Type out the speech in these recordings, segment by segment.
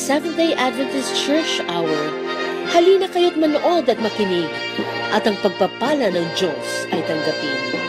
Seventh-day Adventist Church Hour. Halina kayo't manood at makinig, at ang pagpapala ng Diyos ay tanggapin.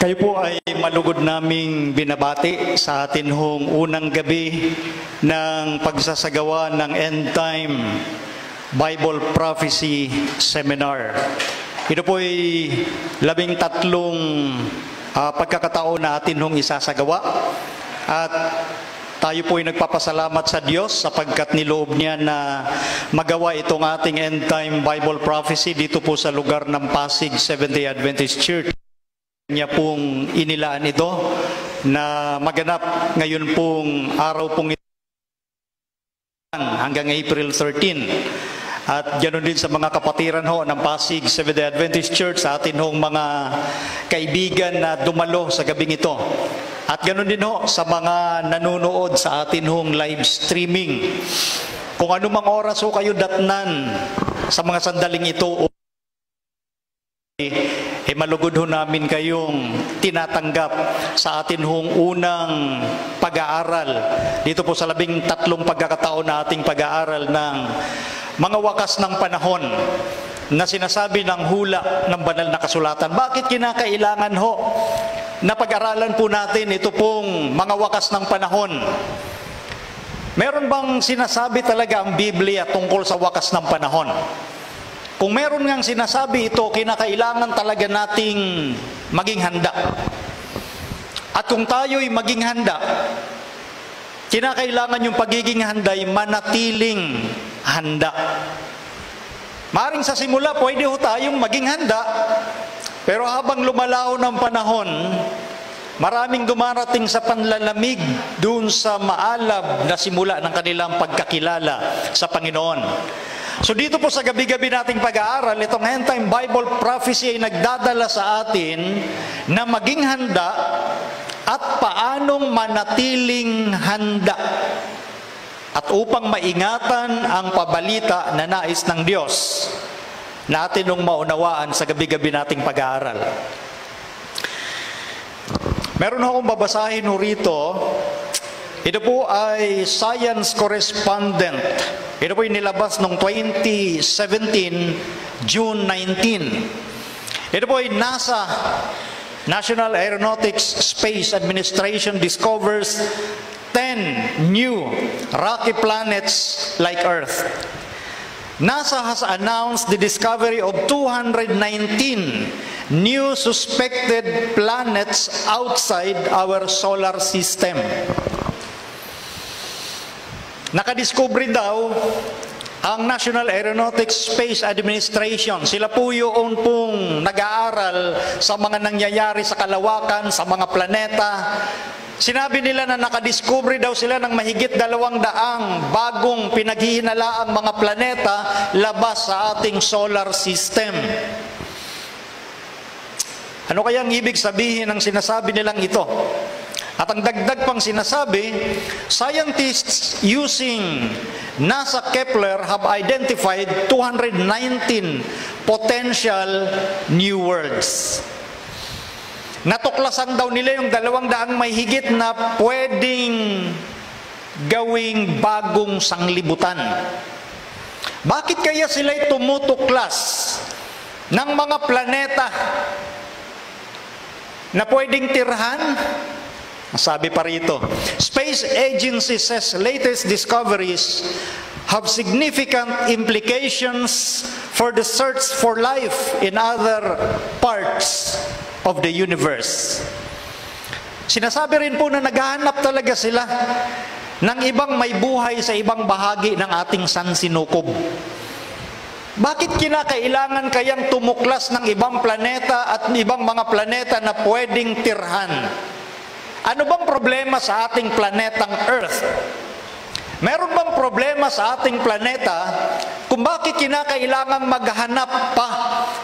Kayo po ay malugod naming binabati sa atin hong unang gabi ng pagsasagawa ng End Time Bible Prophecy Seminar. Ito po ay 13 pagkakataon na atin hong isasagawa, at tayo po ay nagpapasalamat sa Diyos sapagkat niloob niya na magawa itong ating End Time Bible Prophecy dito po sa lugar ng Pasig Seventh-day Adventist Church. Niya pong inilaan ito na maganap ngayon pong araw pong ito hanggang April 13. At ganoon din sa mga kapatiran ho ng Pasig Seventh-day Adventist Church, sa atin hong mga kaibigan na dumalo sa gabing ito. At ganoon din ho sa mga nanonood sa atin hong live streaming. Kung anumang oras ho kayo datnan sa mga sandaling ito, malugod ho namin kayong tinatanggap sa atin hong unang pag-aaral dito po sa 13 pagkakataon na ating pag-aaral ng mga wakas ng panahon na sinasabi ng hula ng banal na kasulatan. Bakit kinakailangan ho na pag-aralan po natin ito pong mga wakas ng panahon? Meron bang sinasabi talaga ang Biblia tungkol sa wakas ng panahon? Kung meron ngang sinasabi ito, kinakailangan talaga nating maging handa. At kung tayo'y maging handa, kinakailangan yung pagiging handa ay manatiling handa. Maring sa simula, pwede ho tayong maging handa, pero habang lumalaw ng panahon, maraming dumarating sa panlalamig dun sa maalab na simula ng kanilang pagkakilala sa Panginoon. So dito po sa gabi-gabi nating pag-aaral, itong End Time Bible Prophecy ay nagdadala sa atin na maging handa at paanong manatiling handa, at upang maingatan ang pabalita na nais ng Diyos na atin nung maunawaan sa gabi-gabi nating pag-aaral. Meron akong babasahin rito. Ito po ay Science Correspondent. Ito po ay nilabas noong 2017, June 19. Ito po ay NASA, National Aeronautics Space Administration discovers 10 new rocky planets like Earth. NASA has announced the discovery of 219 new suspected planets outside our solar system. Nakadiscovery daw ang National Aeronautics Space Administration. Sila po yung pong nag-aaral sa mga nangyayari sa kalawakan, sa mga planeta. Sinabi nila na nakadiscovery daw sila ng mahigit 200 bagong pinaghihinalaang mga planeta labas sa ating solar system. Ano kaya ang ibig sabihin ng sinasabi nilang ito? At ang dagdag pang sinasabi, scientists using NASA Kepler have identified 219 potential new worlds. Natuklasan daw nila yung 200 may higit na pwedeng gawing bagong sanglibutan. Bakit kaya sila'y tumutuklas ng mga planeta na pwedeng tirhan? Sabi pa rito, Space Agency says latest discoveries have significant implications for the search for life in other parts of the universe. Sinasabi rin po na naghahanap talaga sila ng ibang may buhay sa ibang bahagi ng ating sansinukob. Bakit kinakailangan kayang tumuklas ng ibang planeta at ibang mga planeta na pwedeng tirhan? Ano bang problema sa ating planetang Earth? Meron bang problema sa ating planeta kung bakit kinakailangang maghanap pa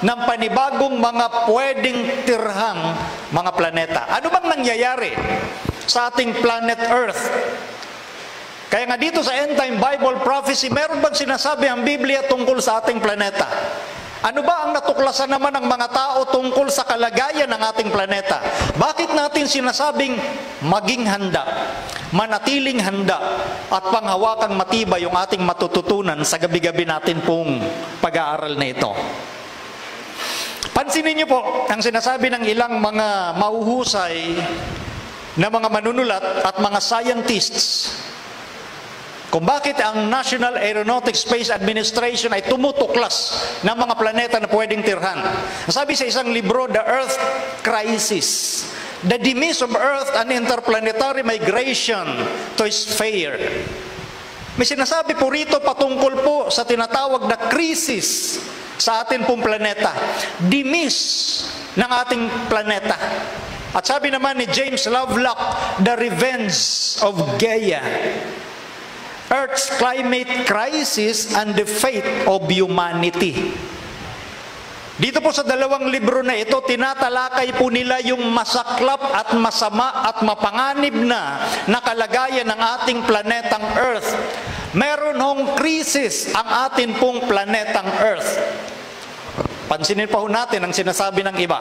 ng panibagong mga pwedeng tirhang mga planeta? Ano bang nangyayari sa ating planet Earth? Kaya nga dito sa End Time Bible Prophecy, meron bang sinasabi ang Biblia tungkol sa ating planeta? Ano ba ang natuklasan naman ng mga tao tungkol sa kalagayan ng ating planeta? Bakit natin sinasabing maging handa, manatiling handa, at panghawakang matibay yung ating matututunan sa gabi-gabi natin pong pag-aaral na ito? Pansinin niyo po ang sinasabi ng ilang mga mahuhusay na mga manunulat at mga scientists kung bakit ang National Aeronautics Space Administration ay tumutuklas ng mga planeta na pwedeng tirhan. Sabi sa isang libro, The Earth Crisis, The Demise of Earth and Interplanetary Migration to Sphere. May sinasabi po rito patungkol po sa tinatawag na krisis sa atin pong planeta. Demise ng ating planeta. At sabi naman ni James Lovelock, The Revenge of Gaia. Earth's Climate Crisis and the Fate of Humanity. Dito po sa dalawang libro na ito, tinatalakay po nila yung masaklap at masama at mapanganib na kalagayan ng ating planetang Earth. Meron hong krisis ang atin pong planetang Earth. Pansinin pa ho natin ang sinasabi ng iba.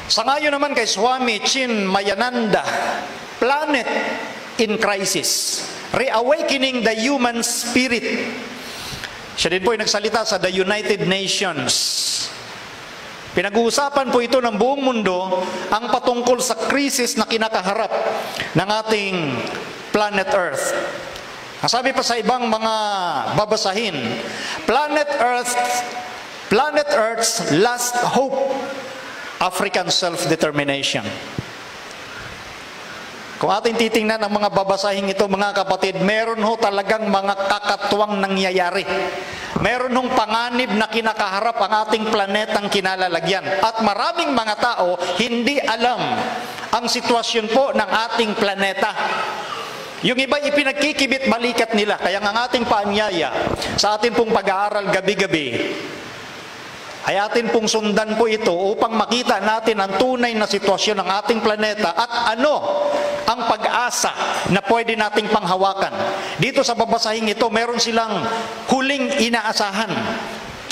Sangayon naman kay Swami Chinmayananda, Planet in Crisis, Reawakening the Human Spirit. Siya din po ay nagsalita sa The United Nations. Pinag-uusapan po ito ng buong mundo ang patungkol sa krisis na kinakaharap ng ating planet Earth. Ang sabi pa sa ibang mga babasahin, Planet Earth's last hope, African self-determination. Kung ating titingnan ang mga babasahing ito, mga kapatid, meron ho talagang mga kakatuwang nangyayari. Meron hong panganib na kinakaharap ang ating planetang kinalalagyan. At maraming mga tao hindi alam ang sitwasyon po ng ating planeta. Yung iba ipinagkikibit balikat nila. Kaya ang ating paanyaya sa ating pong pag-aaral gabi-gabi, ay atin pong sundan po ito upang makita natin ang tunay na sitwasyon ng ating planeta at ano ang pag-asa na pwede nating panghawakan. Dito sa babasahing ito, meron silang huling inaasahan.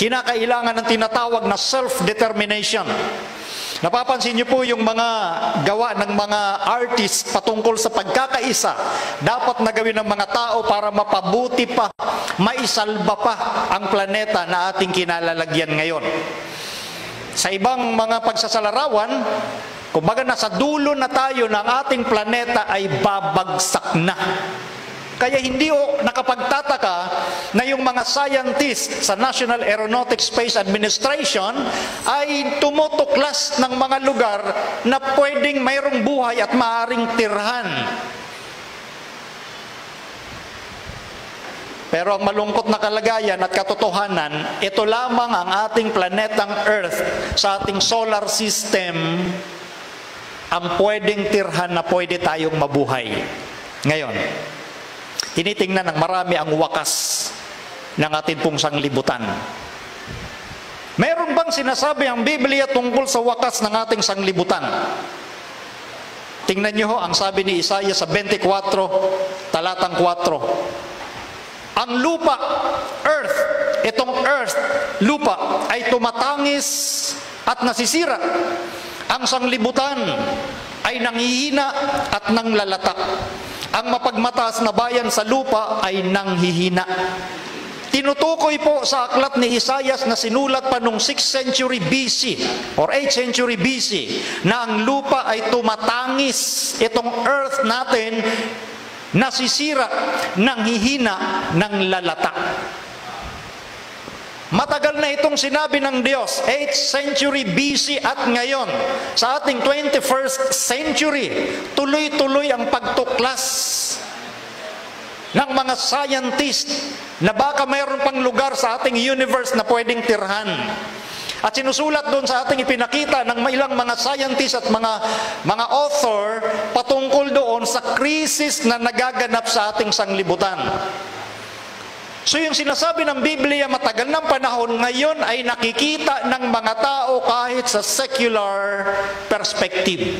Kinakailangan ng tinatawag na self-determination. Napapansin niyo po yung mga gawa ng mga artists patungkol sa pagkakaisa dapat na gawin ng mga tao para mapabuti pa, maisalba pa ang planeta na ating kinalalagyan ngayon. Sa ibang mga pagsasalarawan, kumbaga nasa dulo na tayo ng ating planeta ay babagsak na. Kaya hindi nakapagtataka na yung mga scientists sa National Aeronautics Space Administration ay tumutuklas ng mga lugar na pwedeng mayroong buhay at maaaring tirhan. Pero ang malungkot na kalagayan at katotohanan, ito lamang ang ating planetang Earth sa ating solar system ang pwedeng tirhan na pwede tayong mabuhay. Ngayon, tinitingnan ng marami ang wakas ng ating pong sanglibutan. Meron bang sinasabi ang Biblia tungkol sa wakas ng ating sanglibutan? Tingnan niyo ho ang sabi ni Isaiah sa 24, talatang 4. Ang lupa, earth, itong earth, lupa, ay tumatangis at nasisira. Ang sanglibutan ay nanghihina at nanglalatak. Ang mapagmataas na bayan sa lupa ay nanghihina. Tinutukoy po sa aklat ni Isaiah na sinulat pa noong 6th century BC or 8th century BC na ang lupa ay tumatangis. Itong earth natin nasisira, nanghihina, nanglalatak. Matagal na itong sinabi ng Diyos, 8th century BC at ngayon, sa ating 21st century, tuloy-tuloy ang pagtuklas ng mga scientist na baka mayroon pang lugar sa ating universe na pwedeng tirhan. At sinusulat doon sa ating ipinakita ng ilang mga scientist at mga author patungkol doon sa krisis na nagaganap sa ating sanglibutan. So yung sinasabi ng Biblia matagal ng panahon, ngayon ay nakikita ng mga tao kahit sa secular perspective.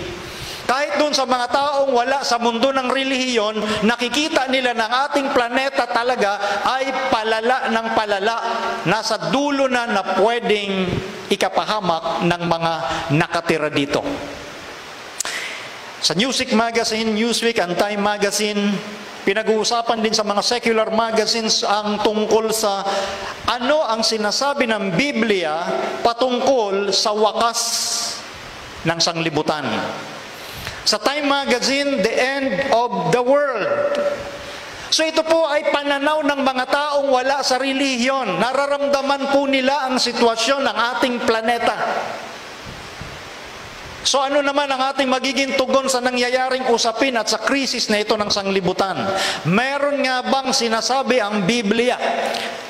Kahit doon sa mga taong wala sa mundo ng relihiyon, nakikita nila ng ating planeta talaga ay palala ng palala. Nasa dulo na pwedeng ikapahamak ng mga nakatira dito. Sa Newsweek Magazine, Newsweek and Time Magazine, pinag-uusapan din sa mga secular magazines ang tungkol sa ano ang sinasabi ng Biblia patungkol sa wakas ng sanglibutan. Sa Time Magazine, The End of the World. So ito po ay pananaw ng mga taong wala sa relihiyon. Nararamdaman po nila ang sitwasyon ng ating planeta. So ano naman ang ating magiging tugon sa nangyayaring usapin at sa krisis na ito ng sanglibutan? Meron nga bang sinasabi ang Biblia?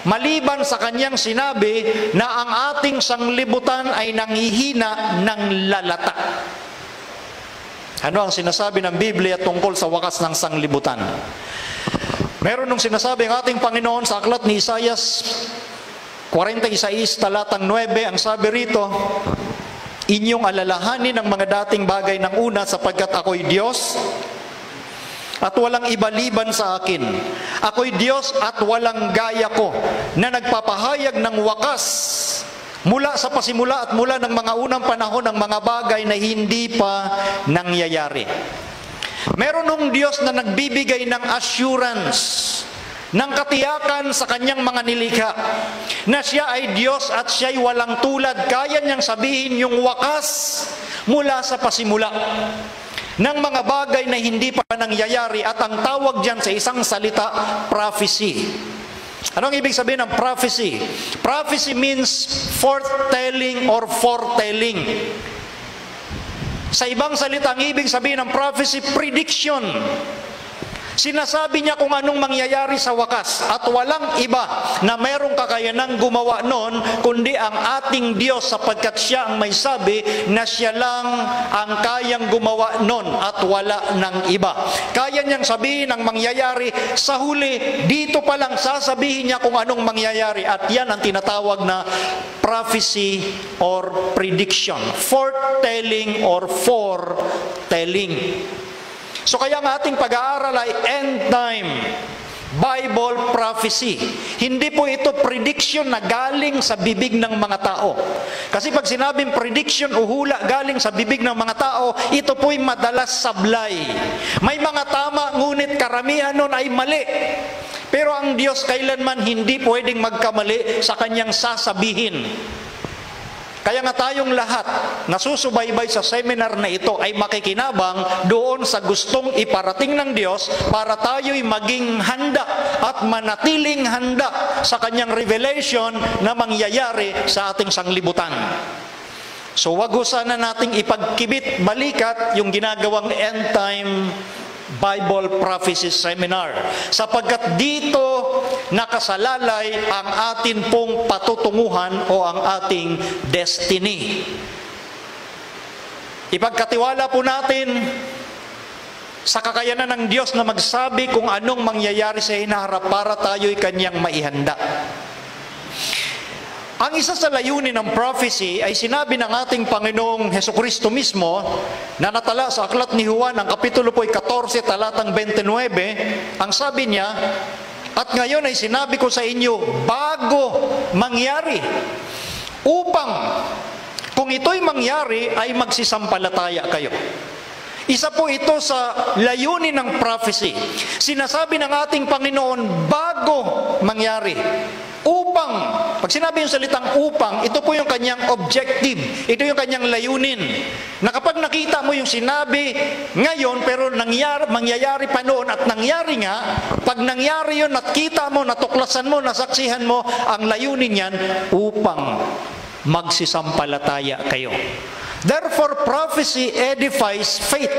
Maliban sa kanyang sinabi na ang ating sanglibutan ay nanghihina ng lalata. Ano ang sinasabi ng Biblia tungkol sa wakas ng sanglibutan? Meron nung sinasabi ang ating Panginoon sa aklat ni Isaias 46, talatang 9, ang sabi rito, inyong alalahanin ang mga dating bagay ng una sapagkat ako'y Diyos at walang iba liban sa akin. Ako'y Diyos at walang gaya ko na nagpapahayag ng wakas mula sa pasimula at mula ng mga unang panahon ng mga bagay na hindi pa nangyayari. Meron ng Diyos na nagbibigay ng assurance, ng katiyakan sa kanyang mga nilikha, na siya ay Diyos at siya'y walang tulad. Kaya niyang sabihin yung wakas mula sa pasimula ng mga bagay na hindi pa nangyayari, at ang tawag dyan sa isang salita, prophecy. Anong ibig sabihin ng prophecy? Prophecy means foretelling or foretelling. Sa ibang salita, ang ibig sabihin ng prophecy, prediction. Sinasabi niya kung anong mangyayari sa wakas, at walang iba na merong kakayanang gumawa noon kundi ang ating Diyos, sapagkat siya ang may sabi na siya lang ang kayang gumawa noon at wala ng iba. Kaya niyang sabihin ang mangyayari sa huli, dito pa lang sasabihin niya kung anong mangyayari, at yan ang tinatawag na prophecy or prediction, foretelling or foretelling. So kaya ang ating pag-aaral ay end time Bible prophecy. Hindi po ito prediction na galing sa bibig ng mga tao. Kasi pag sinabing prediction o hula galing sa bibig ng mga tao, ito po'y madalas sablay. May mga tama, ngunit karamihan nun ay mali. Pero ang Diyos kailanman hindi pwedeng magkamali sa kanyang sasabihin. Kaya nga tayong lahat na susubaybay sa seminar na ito ay makikinabang doon sa gustong iparating ng Diyos para tayo'y maging handa at manatiling handa sa kanyang revelation na mangyayari sa ating sanglibutan. So wag ho sana nating ipagkibit balikat yung ginagawang end time Bible Prophecy Seminar, sapagkat dito nakasalalay ang atin pong patutunguhan o ang ating destiny. Ipagkatiwala po natin sa kakayanan ng Diyos na magsabi kung anong mangyayari sa hinaharap para tayo'y kanyang maihanda. Ang isa sa layunin ng prophecy ay sinabi ng ating Panginoong Hesukristo mismo na natala sa aklat ni Juan, ang kapitulo po ay 14, talatang 29, ang sabi niya, at ngayon ay sinabi ko sa inyo, bago mangyari, upang kung ito'y mangyari ay magsisampalataya kayo. Isa po ito sa layunin ng prophecy. Sinasabi ng ating Panginoon, bago mangyari. Upang, pag sinabi yung salitang upang, ito po yung kanyang objective. Ito yung kanyang layunin. Na kapag nakita mo yung sinabi ngayon, pero mangyayari pa noon at nangyari nga, pag nangyari yun at kita mo, natuklasan mo, nasaksihan mo, ang layunin yan, upang magsisampalataya kayo. Therefore, prophecy edifies faith.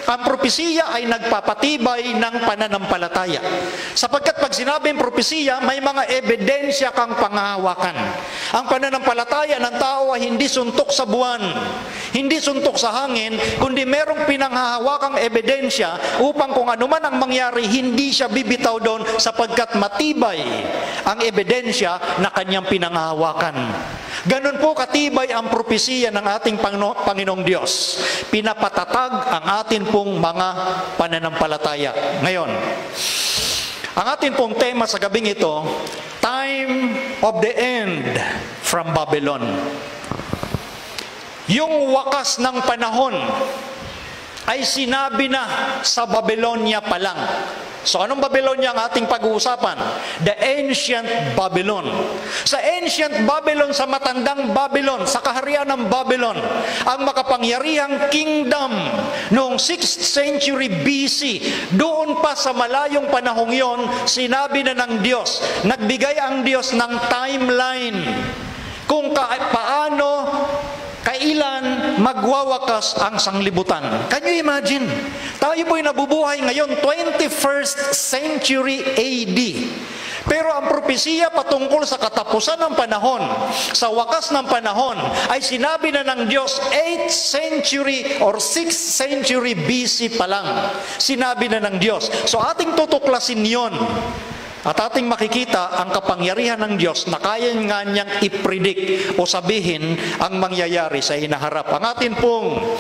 Ang propesiya ay nagpapatibay ng pananampalataya. Sapagkat pag sinabing propesiya, may mga ebidensya kang panghahawakan. Ang pananampalataya ng tao ay hindi suntok sa buwan, hindi suntok sa hangin, kundi merong pinanghahawakang ebidensya upang kung anuman ang mangyari, hindi siya bibitaw doon sapagkat matibay ang ebidensya na kanyang pinanghahawakan. Ganon po katibay ang propesiya ng ating Panginoong Diyos. Pinapatatag ang atin pong mga pananampalataya. Ngayon, ang atin pong tema sa gabing ito, Time of the End from Babylon. Yung wakas ng panahon ay sinabi na sa Babylonia pa lang. So anong Babylonia ang ating pag-uusapan? The ancient Babylon. Sa ancient Babylon, sa matandang Babylon, sa kaharian ng Babylon, ang makapangyarihang kingdom noong 6th century BC, doon pa sa malayong panahong yon, sinabi na ng Diyos, nagbigay ang Diyos ng timeline kung paano, kailan magwawakas ang sanglibutan. Can you imagine? Tayo po'y nabubuhay ngayon 21st century AD. Pero ang propesiya patungkol sa katapusan ng panahon, sa wakas ng panahon, ay sinabi na ng Diyos 8th century or 6th century BC pa lang. Sinabi na ng Diyos. So ating tutuklasin yon. At ating makikita ang kapangyarihan ng Diyos na kaya nga niyang i-predict o sabihin ang mangyayari sa hinaharap. Ang atin pong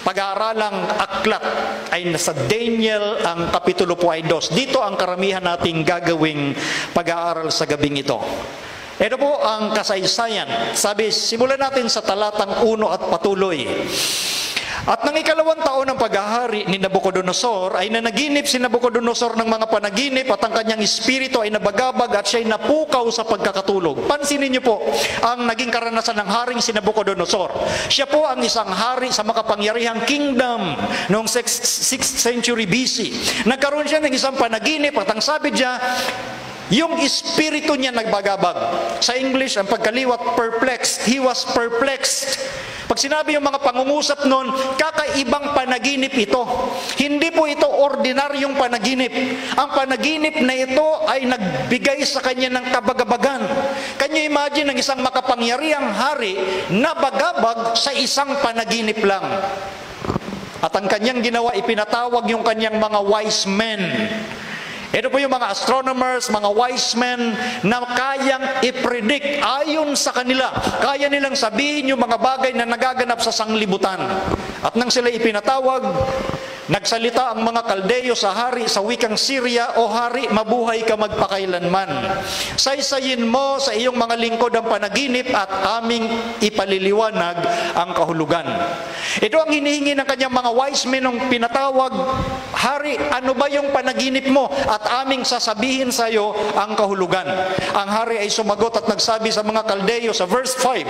pag-aaralang aklat ay nasa Daniel, ang kapitulo po ay 2. Dito ang karamihan nating gagawing pag-aaral sa gabing ito. Ito po ang kasaysayan. Sabi, simulan natin sa talatang 1 at patuloy. At nang ikalawang taon ng paghahari ni Nabucodonosor, ay nanaginip si Nabucodonosor ng mga panaginip at ang kanyang espiritu ay nabagabag at siya'y napukaw sa pagkakatulog. Pansinin niyo po ang naging karanasan ng haring si Nabucodonosor. Siya po ang isang hari sa makapangyarihang kingdom noong 6th century BC. Nagkaroon siya ng isang panaginip at ang sabi niya, yung espiritu niya nagbagabag. Sa English, ang pagkaliwat, perplexed. He was perplexed. Pag sinabi yung mga pangungusap noon, kakaibang panaginip ito. Hindi po ito ordinaryong panaginip. Ang panaginip na ito ay nagbigay sa kanya ng kabagabagan. Can you imagine ang isang makapangyarihang hari na bagabag sa isang panaginip lang? At ang kanyang ginawa, ipinatawag yung kanyang mga wise men. Ito po yung mga astronomers, mga wise men na kayang i-predict ayon sa kanila. Kaya nilang sabihin yung mga bagay na nagaganap sa sanglibutan. At nang sila ipinatawag, nagsalita ang mga Kaldeyo sa hari sa wikang Syria, "O hari, mabuhay ka magpakailanman. Saysayin mo sa iyong mga lingkod ang panaginip at aming ipaliliwanag ang kahulugan." Ito ang hinihingi ng kanyang mga wise men nung pinatawag, "Hari, ano ba yung panaginip mo at aming sasabihin sa iyo ang kahulugan?" Ang hari ay sumagot at nagsabi sa mga Kaldeyo sa verse 5,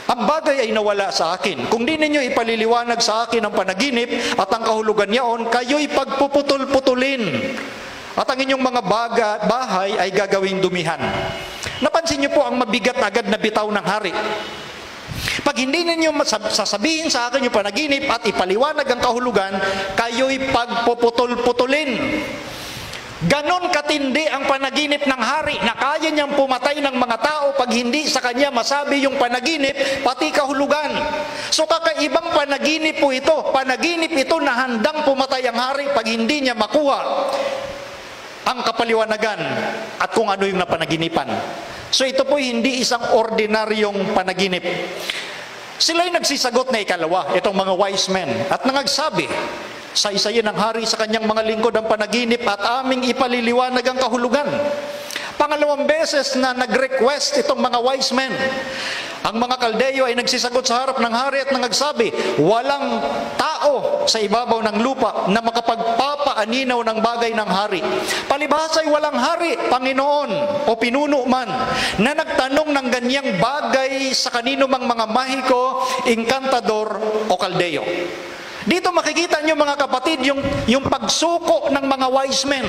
"Ang bagay ay nawala sa akin. Kung di ninyo ipaliliwanag sa akin ang panaginip at ang kahulugan niyaon, kayo'y pagpuputol-putulin. At ang inyong mga bahay ay gagawing dumihan." Napansin niyo po ang mabigat agad na bitaw ng hari. Pag hindi ninyo sasabihin sa akin yung panaginip at ipaliwanag ang kahulugan, kayo'y pagpuputol-putulin. Ganon katindi ang panaginip ng hari na kaya niyang pumatay ng mga tao pag hindi sa kanya masabi yung panaginip, pati kahulugan. So kakaibang panaginip po ito. Panaginip ito na handang pumatay ang hari pag hindi niya makuha ang kapaliwanagan at kung ano yung napanaginipan. So ito po hindi isang ordinaryong panaginip. Sila'y nagsisagot na ikalawa, itong mga wise men, at nangagsabi, "Saysayin ng hari sa kanyang mga lingkod ang panaginip at aming ipaliliwanag ang kahulugan." Pangalawang beses na nag-request itong mga wise men. Ang mga Kaldeyo ay nagsisagot sa harap ng hari at nangagsabi, "Walang tao sa ibabaw ng lupa na makapagpapaaninaw ng bagay ng hari. Palibhas ay walang hari, Panginoon o pinuno man, na nagtanong ng ganyang bagay sa kanino mang mga mahiko, inkantador o Kaldeyo." Dito makikita nyo mga kapatid, yung pagsuko ng mga wise men.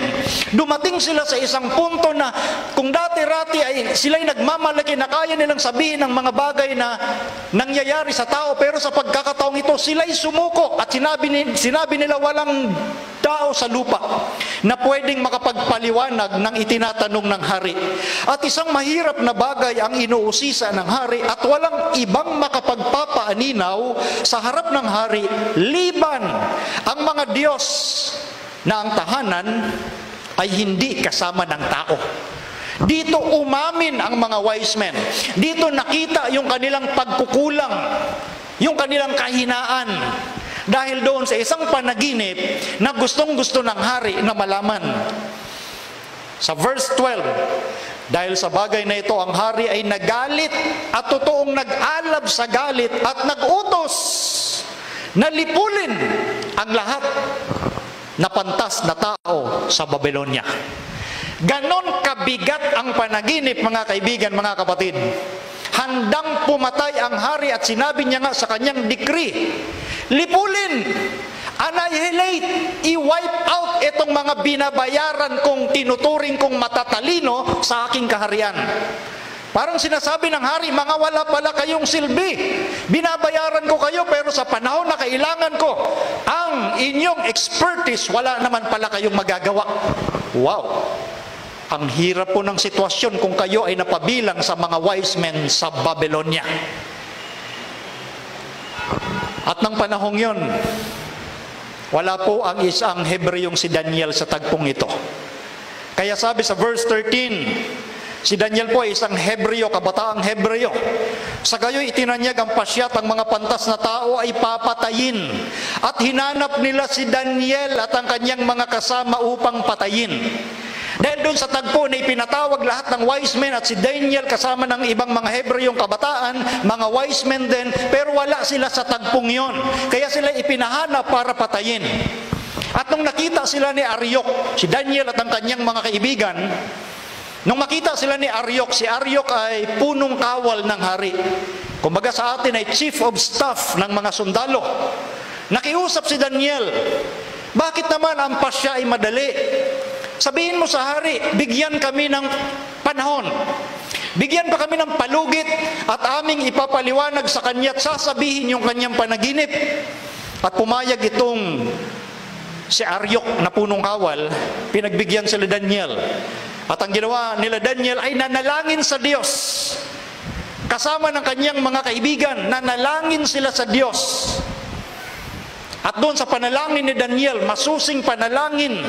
Dumating sila sa isang punto na kung dati-rati ay sila'y nagmamalaki na kaya nilang sabihin ng mga bagay na nangyayari sa tao, pero sa pagkakataong ito, sila'y sumuko at sinabi nila walang tao sa lupa na pwedeng makapagpaliwanag ng itinatanong ng hari. At isang mahirap na bagay ang inuusisa ng hari at walang ibang makapagpapaaninaw sa harap ng hari liban ang mga Diyos na ang tahanan ay hindi kasama ng tao. Dito umamin ang mga wise men. Dito nakita yung kanilang pagkukulang, yung kanilang kahinaan. Dahil doon sa isang panaginip na gustong-gusto ng hari na malaman. Sa verse 12, dahil sa bagay na ito, ang hari ay nagalit at totoong nag-alab sa galit at nag-utos na lipulin ang lahat na pantas na tao sa Babylonia. Ganon kabigat ang panaginip, mga kaibigan, mga kapatid. Handang pumatay ang hari at sinabi niya nga sa kanyang decree, lipulin, annihilate, i-wipe out itong mga binabayaran kong tinuturing kong matatalino sa aking kaharian. Parang sinasabi ng hari, mga wala pala kayong silbi. Binabayaran ko kayo pero sa panahon na kailangan ko ang inyong expertise, wala naman pala kayong magagawa. Wow! Ang hirap po ng sitwasyon kung kayo ay napabilang sa mga wise men sa Babylonia. At ng panahong yon, wala po ang isang Hebreyong si Daniel sa tagpong ito. Kaya sabi sa verse 13, si Daniel po ay isang Hebreyo, kabataang Hebreyo. Sa gayoy itinanyag ang pasyat, ang mga pantas na tao ay papatayin. At hinanap nila si Daniel at ang kanyang mga kasama upang patayin. Dahil doon sa tagpo na ipinatawag lahat ng wise men at si Daniel kasama ng ibang mga Hebreyong kabataan, mga wise men din, pero wala sila sa tagpong yon. Kaya sila ipinahanap para patayin. At nung nakita sila ni Ariok, si Daniel at ang kanyang mga kaibigan, nung makita sila ni Ariok, si Ariok ay punong kawal ng hari. Kumbaga sa atin ay chief of staff ng mga sundalo. Nakiusap si Daniel, bakit naman ang pasya ay madali? Sabihin mo sa hari, bigyan kami ng panahon. Bigyan pa kami ng palugit at aming ipapaliwanag sa kanya at sasabihin yung kanyang panaginip. At pumayag itong si Ariok na punong kawal, pinagbigyan sila Daniel. At ang ginawa nila Daniel ay nanalangin sa Diyos. Kasama ng kanyang mga kaibigan, nanalangin sila sa Diyos. At doon sa panalangin ni Daniel, masusing panalangin,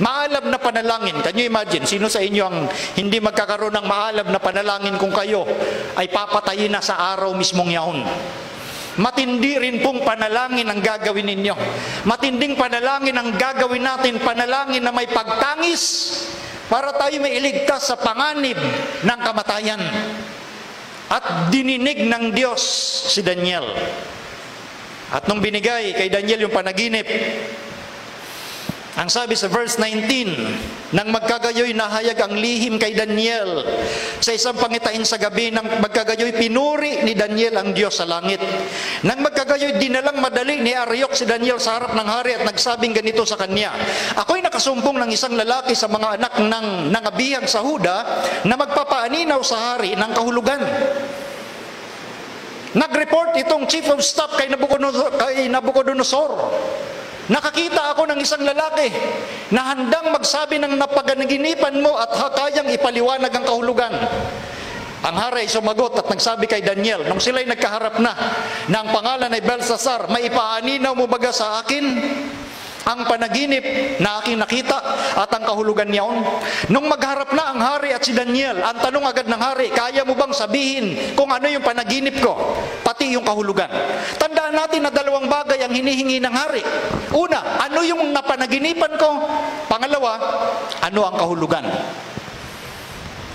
maalab na panalangin. Can you imagine? Sino sa inyo ang hindi magkakaroon ng maalab na panalangin kung kayo ay papatayin na sa araw mismong yaon? Matindi rin pong panalangin ang gagawin ninyo. Matinding panalangin ang gagawin natin, panalangin na may pagtangis para tayo may iligtas sa panganib ng kamatayan. At dininig ng Diyos si Daniel. At nung binigay kay Daniel yung panaginip, ang sabi sa verse 19, nang magkagayoy nahayag ang lihim kay Daniel sa isang pangitain sa gabi, nang magkagayoy pinuri ni Daniel ang Diyos sa langit. Nang magkagayoy dinalang madali ni Ariok si Daniel sa harap ng hari at nagsabing ganito sa kanya, ako'y nakasumpong ng isang lalaki sa mga anak ng nangabihag sa Huda na magpapaaninaw sa hari ng kahulugan. Nag-report itong chief of staff kay Nabucodonosor. Nakakita ako ng isang lalaki na handang magsabi ng napaganaginipan mo at kayang ipaliwanag ang kahulugan. Ang hari ay sumagot at nagsabi kay Daniel, nung sila'y nagkaharap na ang pangalan ay Belsasar, may ipaaninaw mo baga sa akin ang panaginip na aking nakita at ang kahulugan niyaon? Nung magharap na ang hari at si Daniel, ang tanong agad ng hari, kaya mo bang sabihin kung ano yung panaginip ko, pati yung kahulugan? Tandaan natin na dalawang bagay ang hinihingi ng hari. Una, ano yung napanaginipan ko? Pangalawa, ano ang kahulugan?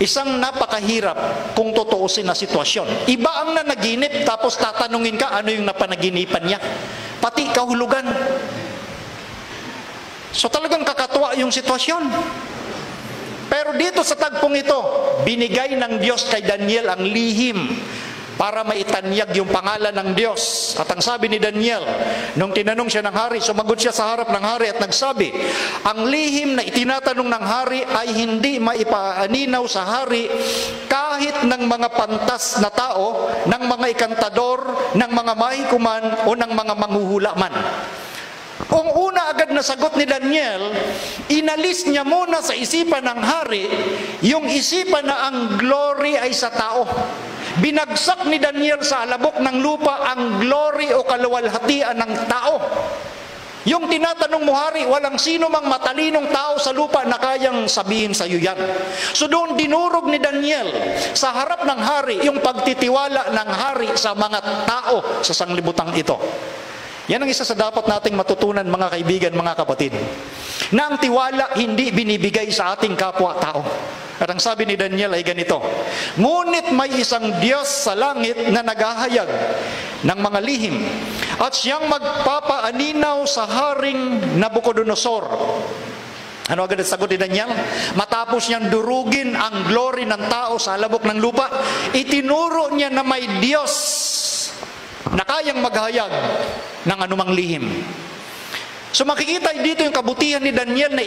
Isang napakahirap kung totoosin na sitwasyon. Iba ang nanaginip tapos tatanungin ka ano yung napanaginipan niya, pati kahulugan. So talagang kakatuwa yung sitwasyon. Pero dito sa tagpong ito, binigay ng Diyos kay Daniel ang lihim para maitanyag yung pangalan ng Diyos. At ang sabi ni Daniel, nung tinanong siya ng hari, sumagot siya sa harap ng hari at nagsabi, ang lihim na itinatanong ng hari ay hindi maipaaninaw sa hari kahit ng mga pantas na tao, ng mga ikantador, ng mga mahikuman o ng mga manghuhula man. Ang una agad na sagot ni Daniel, inalis niya muna sa isipan ng hari yung isipan na ang glory ay sa tao. Binagsak ni Daniel sa alabok ng lupa ang glory o kaluwalhatian ng tao. Yung tinatanong mo, hari, walang sino mang matalinong tao sa lupa na kayang sabihin sa iyo yan. So doon dinurog ni Daniel sa harap ng hari yung pagtitiwala ng hari sa mga tao sa sanglibutang ito. Yan ang isa sa dapat nating matutunan, mga kaibigan, mga kapatid. Na ang tiwala hindi binibigay sa ating kapwa-tao. At ang sabi ni Daniel ay ganito, ngunit may isang Diyos sa langit na naghahayag ng mga lihim at siyang magpapaaninaw sa haring Nabucodonosor. Ano agad ang sagot ni Daniel? Matapos niyang durugin ang glory ng tao sa alabok ng lupa, itinuro niya na may Diyos na kayang maghayag ng anumang lihim. So makikita dito yung kabutihan ni Daniel na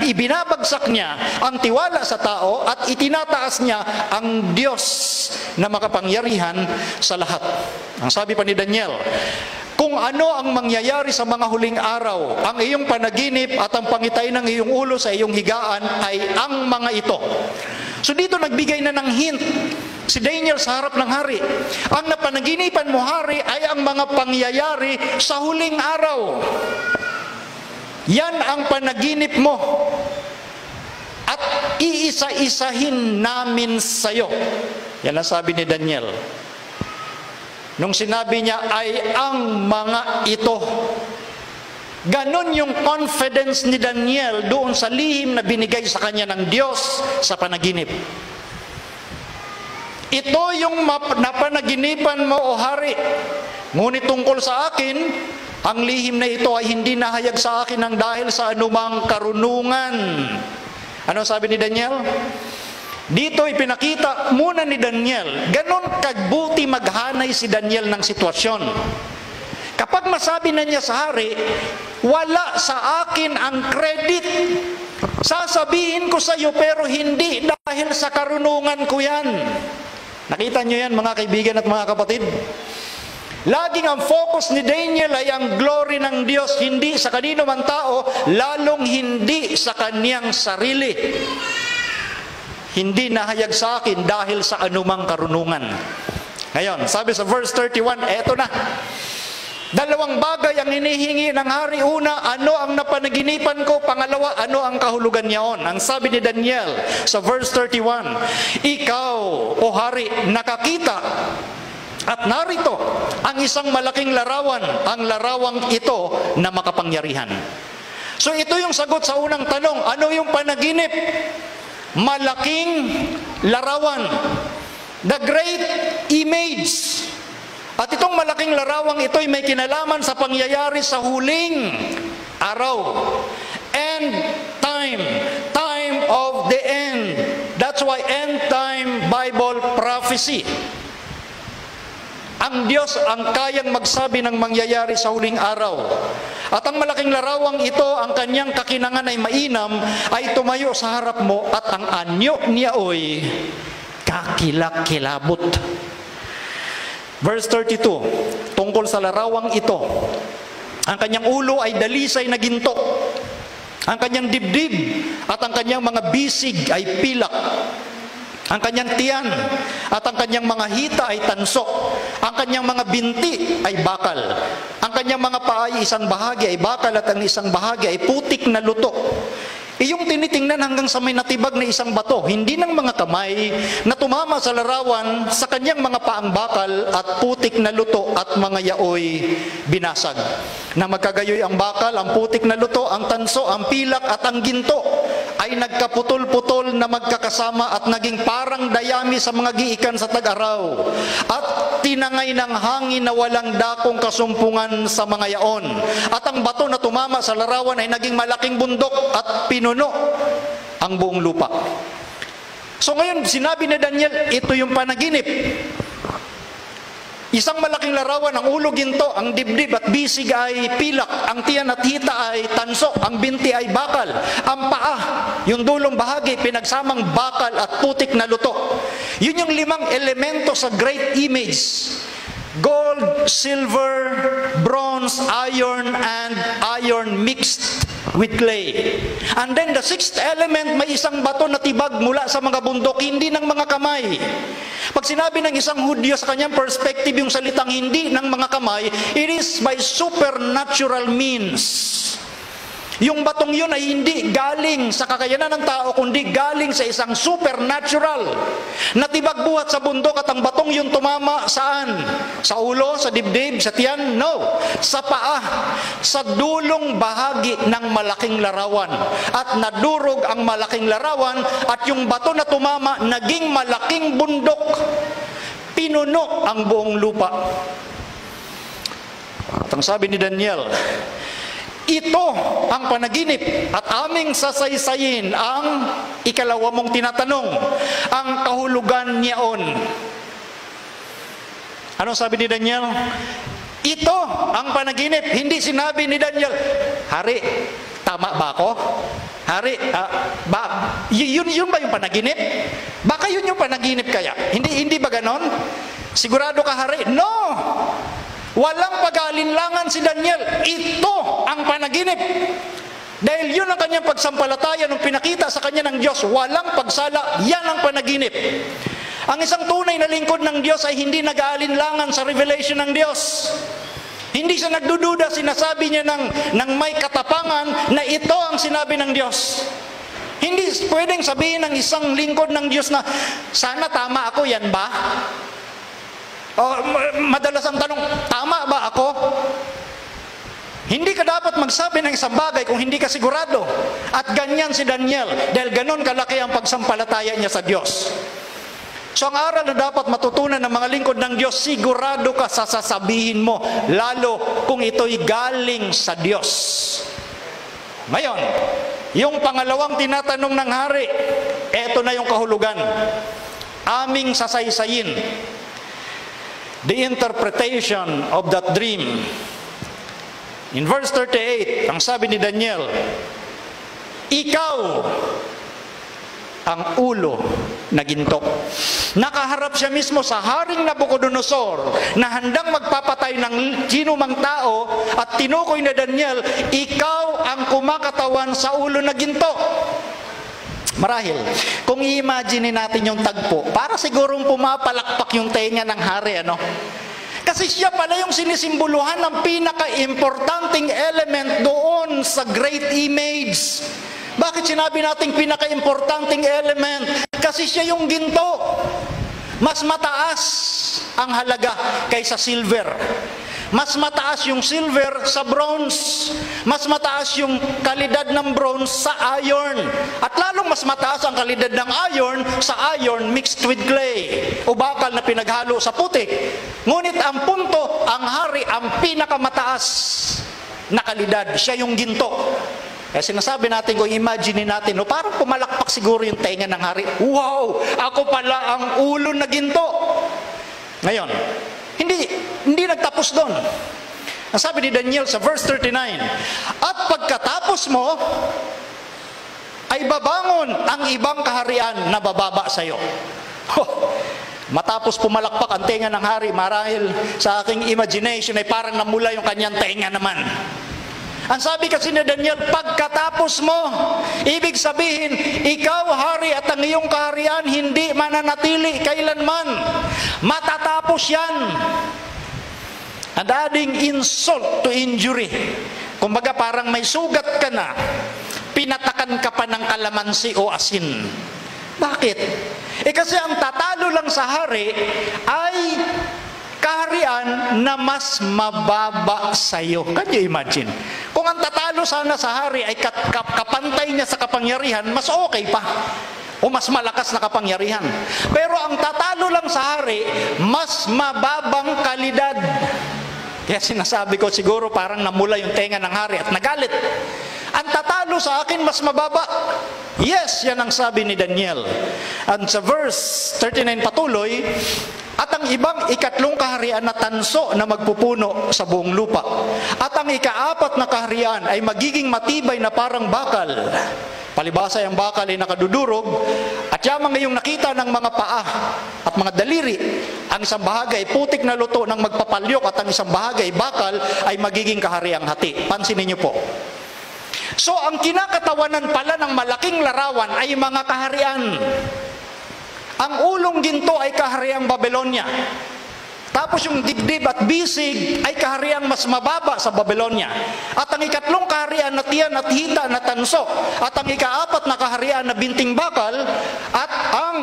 ibinabagsak niya ang tiwala sa tao at itinataas niya ang Diyos na makapangyarihan sa lahat. Ang sabi pa ni Daniel, kung ano ang mangyayari sa mga huling araw, ang iyong panaginip at ang pangitay ng iyong ulo sa iyong higaan ay ang mga ito. So dito nagbigay na ng hint si Daniel sa harap ng hari. Ang napanaginipan mo, hari, ay ang mga pangyayari sa huling araw. Yan ang panaginip mo. At iisa-isahin namin sa iyo. Yan ang sabi ni Daniel. Nung sinabi niya ay ang mga ito. Ganon yung confidence ni Daniel doon sa lihim na binigay sa kanya ng Diyos sa panaginip. Ito yung napanaginipan mo, o hari. Ngunit tungkol sa akin, ang lihim na ito ay hindi nahayag sa akin ng dahil sa anumang karunungan. Ano sabi ni Daniel? Dito ipinakita muna ni Daniel, ganon kagbuti maghanay si Daniel ng sitwasyon. Kapag masabi na niya sa hari, wala sa akin ang credit. Sasabihin ko sa iyo pero hindi dahil sa karunungan ko yan. Nakita niyo yan, mga kaibigan at mga kapatid? Laging ang focus ni Daniel ay ang glory ng Diyos, hindi sa kanino man tao, lalong hindi sa kaniyang sarili. Hindi nahayag sa akin dahil sa anumang karunungan. Ngayon, sabi sa verse 31, eto na. Dalawang bagay ang hinihingi ng hari. Una, ano ang napanaginipan ko? Pangalawa, ano ang kahulugan niyaon? Ang sabi ni Daniel sa verse 31, ikaw, o hari, nakakita at narito ang isang malaking larawan, ang larawang ito na makapangyarihan. So ito yung sagot sa unang tanong, ano yung panaginip? Malaking larawan, the great image. At itong malaking larawang ito ay may kinalaman sa pangyayari sa huling araw. End time, time of the end. That's why end time Bible prophecy. Ang Diyos ang kayang magsabi ng mangyayari sa huling araw. At ang malaking larawang ito, ang kanyang kakinangan ay mainam, ay tumayo sa harap mo at ang anyo niya ay kakilak-kilabot. Verse 32, tungkol sa larawang ito, ang kanyang ulo ay dalisay na ginto, ang kanyang dibdib at ang kanyang mga bisig ay pilak, ang kanyang tiyan at ang kanyang mga hita ay tansok, ang kanyang mga binti ay bakal, ang kanyang mga paa ay isang bahagi ay bakal at ang isang bahagi ay putik na luto. Iyong tinitingnan hanggang sa may natibag na isang bato, hindi ng mga kamay na tumama sa larawan sa kanyang mga paang bakal at putik na luto at mga yaoy binasag. Na magkagayoy ang bakal, ang putik na luto, ang tanso, ang pilak at ang ginto ay nagkaputol-putol na magkakasama at naging parang dayami sa mga giikan sa tag-araw. At tinangay ng hangin na walang dakong kasumpungan sa mga yaon. At ang bato na tumama sa larawan ay naging malaking bundok at pinuno ang buong lupa. So ngayon, sinabi ni Daniel, ito yung panaginip. Isang malaking larawan, ang ulo ginto, ang dibdib at bisig ay pilak, ang tiyan at hita ay tanso, ang binti ay bakal, ang paa, yung dulong bahagi, pinagsamang bakal at putik na luto. Yun yung 5 elemento sa great image. Gold, silver, bronze, iron, and iron mixed with clay. And then the 6th element, may isang bato na tibag mula sa mga bundok, hindi ng mga kamay. Pag sinabi ng isang Hudyo sa kanyang perspective yung salitang hindi ng mga kamay, it is by supernatural means. Yung batong yun ay hindi galing sa kakayanan ng tao, kundi galing sa isang supernatural na tibag buhat sa bundok. At ang batong yun tumama saan? Sa ulo, sa dibdib, sa tiyan? No. Sa paa, sa dulong bahagi ng malaking larawan. At nadurog ang malaking larawan at yung bato na tumama naging malaking bundok. Pinuno ang buong lupa. At ang sabi ni Daniel, ito ang panaginip at aming sasaysayin ang ikalawa mong tinatanong, ang kahulugan niyaon. Ano sabi ni Daniel? Ito ang panaginip. Hindi sinabi ni Daniel, Hari, tama ba ako? Hari, yun ba yung panaginip? Baka yun yung panaginip kaya? Hindi ba ganon? Sigurado ka, Hari? No! Walang pag-aalinlangan si Daniel. Ito ang panaginip. Dahil yun ang kanyang pagsampalataya nung pinakita sa kanya ng Diyos. Walang pagsala. Yan ang panaginip. Ang isang tunay na lingkod ng Diyos ay hindi nag-aalinlangan sa revelation ng Diyos. Hindi siya nagdududa. Sinasabi niya ng may katapangan na ito ang sinabi ng Diyos. Hindi pwedeng sabihin ng isang lingkod ng Diyos na sana tama ako, yan ba? Madalas ang tanong, tama ba ako? Hindi ka dapat magsabi ng isang bagay kung hindi ka sigurado. At ganyan si Daniel, dahil ganon kalaki ang pagsampalataya niya sa Diyos. So ang aral na dapat matutunan ng mga lingkod ng Diyos, sigurado ka sa sasabihin mo, lalo kung ito'y galing sa Diyos. Ngayon, yung pangalawang tinatanong ng hari, eto na yung kahulugan. Aming sasaysayin the interpretation of that dream. In verse 38, ang sabi ni Daniel, ikaw ang ulo na ginto. Nakaharap siya mismo sa Haring Nabucodonosor na handang magpapatay ng sinumang tao at tinukoy na Daniel, ikaw ang kumakatawan sa ulo na ginto. Marahil, kung i-imagine natin yung tagpo, para sigurong pumapalakpak yung tenga ng hari, ano? Kasi siya pala yung sinisimboluhan ng pinaka-importanting element doon sa great image. Bakit sinabi nating pinaka-importanting element? Kasi siya yung ginto. Mas mataas ang halaga kaysa silver. Mas mataas yung silver sa bronze. Mas mataas yung kalidad ng bronze sa iron. At lalong mas mataas ang kalidad ng iron sa iron mixed with clay o bakal na pinaghalo sa putik. Ngunit ang punto, ang hari, ang pinakamataas na kalidad, siya yung ginto. Kaya sinasabi natin, kung imagine natin, parang pumalakpak siguro yung tenga ng hari. Wow! Ako pala ang ulo na ginto. Ngayon, hindi nagtapos doon. Ang sabi ni Daniel sa verse 39, at pagkatapos mo, ay babangon ang ibang kaharian na bababa sa iyo. Matapos pumalakpak ang tenga ng hari, marahil sa aking imagination ay parang namula yung kanyang tenga naman. Ang sabi kasi ni Daniel, pagkatapos mo, ibig sabihin, ikaw hari at ang iyong kaharian hindi mananatili kailanman. Matatapos yan. And adding insult to injury. Kumbaga parang may sugat ka na, pinatakan ka pa ng kalamansi o asin. Bakit? Kasi ang tatalo lang sa hari ay kaharian na mas mababa sa iyo. Can you imagine? Kung ang tatalo sana sa hari ay kapantay niya sa kapangyarihan, mas okay pa. O mas malakas na kapangyarihan. Pero ang tatalo lang sa hari, mas mababang kalidad. Kaya sinasabi ko, siguro parang namula yung tenga ng hari at nagalit. Ang tatalo sa akin, mas mababa. Yes, yan ang sabi ni Daniel. At sa verse 39 patuloy, at ang ibang ikatlong kaharian na tanso na magpupuno sa buong lupa. At ang ikaapat na kaharian ay magiging matibay na parang bakal. Palibasa ang bakal ay nakadudurog, at yamang ngayong nakita ng mga paa at mga daliri, ang isang bahagi ay putik na luto ng magpapalyok at ang isang bahagi ay bakal ay magiging kahariang hati. Pansinin niyo po. So ang kinakatawanan pala ng malaking larawan ay mga kaharian. Ang ulong ginto ay kahariang Babylonia. Tapos yung dibdib at bisig ay kahariang mas mababa sa Babylonia. At ang ikatlong kaharian na tiyan at hita na tanso. At ang ikaapat na kaharian na binting bakal. At ang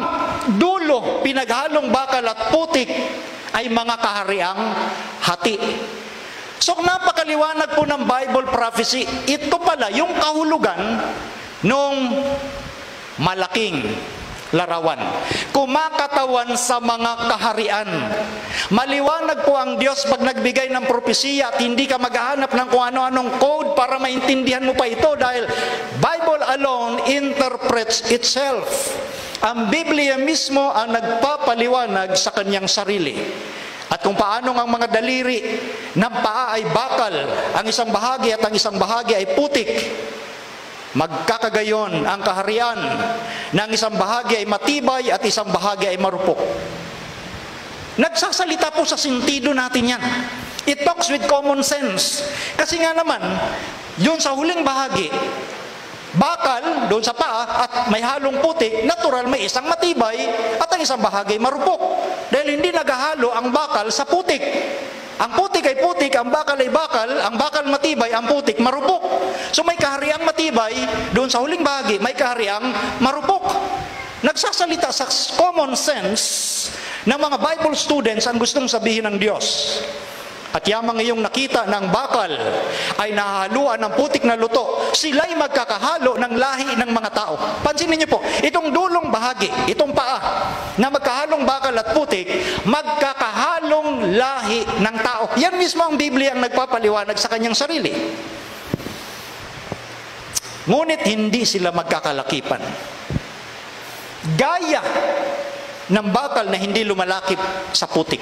dulo, pinaghalong bakal at putik ay mga kahariang hati. So napakaliwanag po ng Bible prophecy. Ito pala yung kahulugan nung malaking larawan. Kumakatawan sa mga kaharian. Maliwanag po ang Diyos pag nagbigay ng propesiya at hindi ka maghahanap ng kung ano-anong code para maintindihan mo pa ito dahil Bible alone interprets itself. Ang Biblia mismo ang nagpapaliwanag sa kanyang sarili. At kung paano ang mga daliri ng paa ay bakal, ang isang bahagi at ang isang bahagi ay putik, magkakagayon ang kaharian ng isang bahagi ay matibay at isang bahagi ay marupok. Nagsasalita po sa sentido natin yan. It talks with common sense. Kasi nga naman, yun sa huling bahagi, bakal doon sa paa at may halong putik, natural may isang matibay at ang isang bahagi ay marupok. Dahil hindi naghahalo ang bakal sa putik. Ang putik ay putik, ang bakal ay bakal, ang bakal matibay, ang putik marupok. So may kahariang matibay, doon sa huling bahagi, may kahariang marupok. Nagsasalita sa common sense ng mga Bible students ang gustong sabihin ng Diyos. At yamang iyong nakita ng bakal ay nahahaluan ng putik na luto, sila'y magkakahalo ng lahi ng mga tao. Pansinin niyo po, itong dulong bahagi, itong paa, na magkahalong bakal at putik, magkakahalong lahi ng tao. Yan mismo ang Biblia ang nagpapaliwanag sa kanyang sarili. Ngunit hindi sila magkakalakipan. Gaya ng bakal na hindi lumalakip sa putik.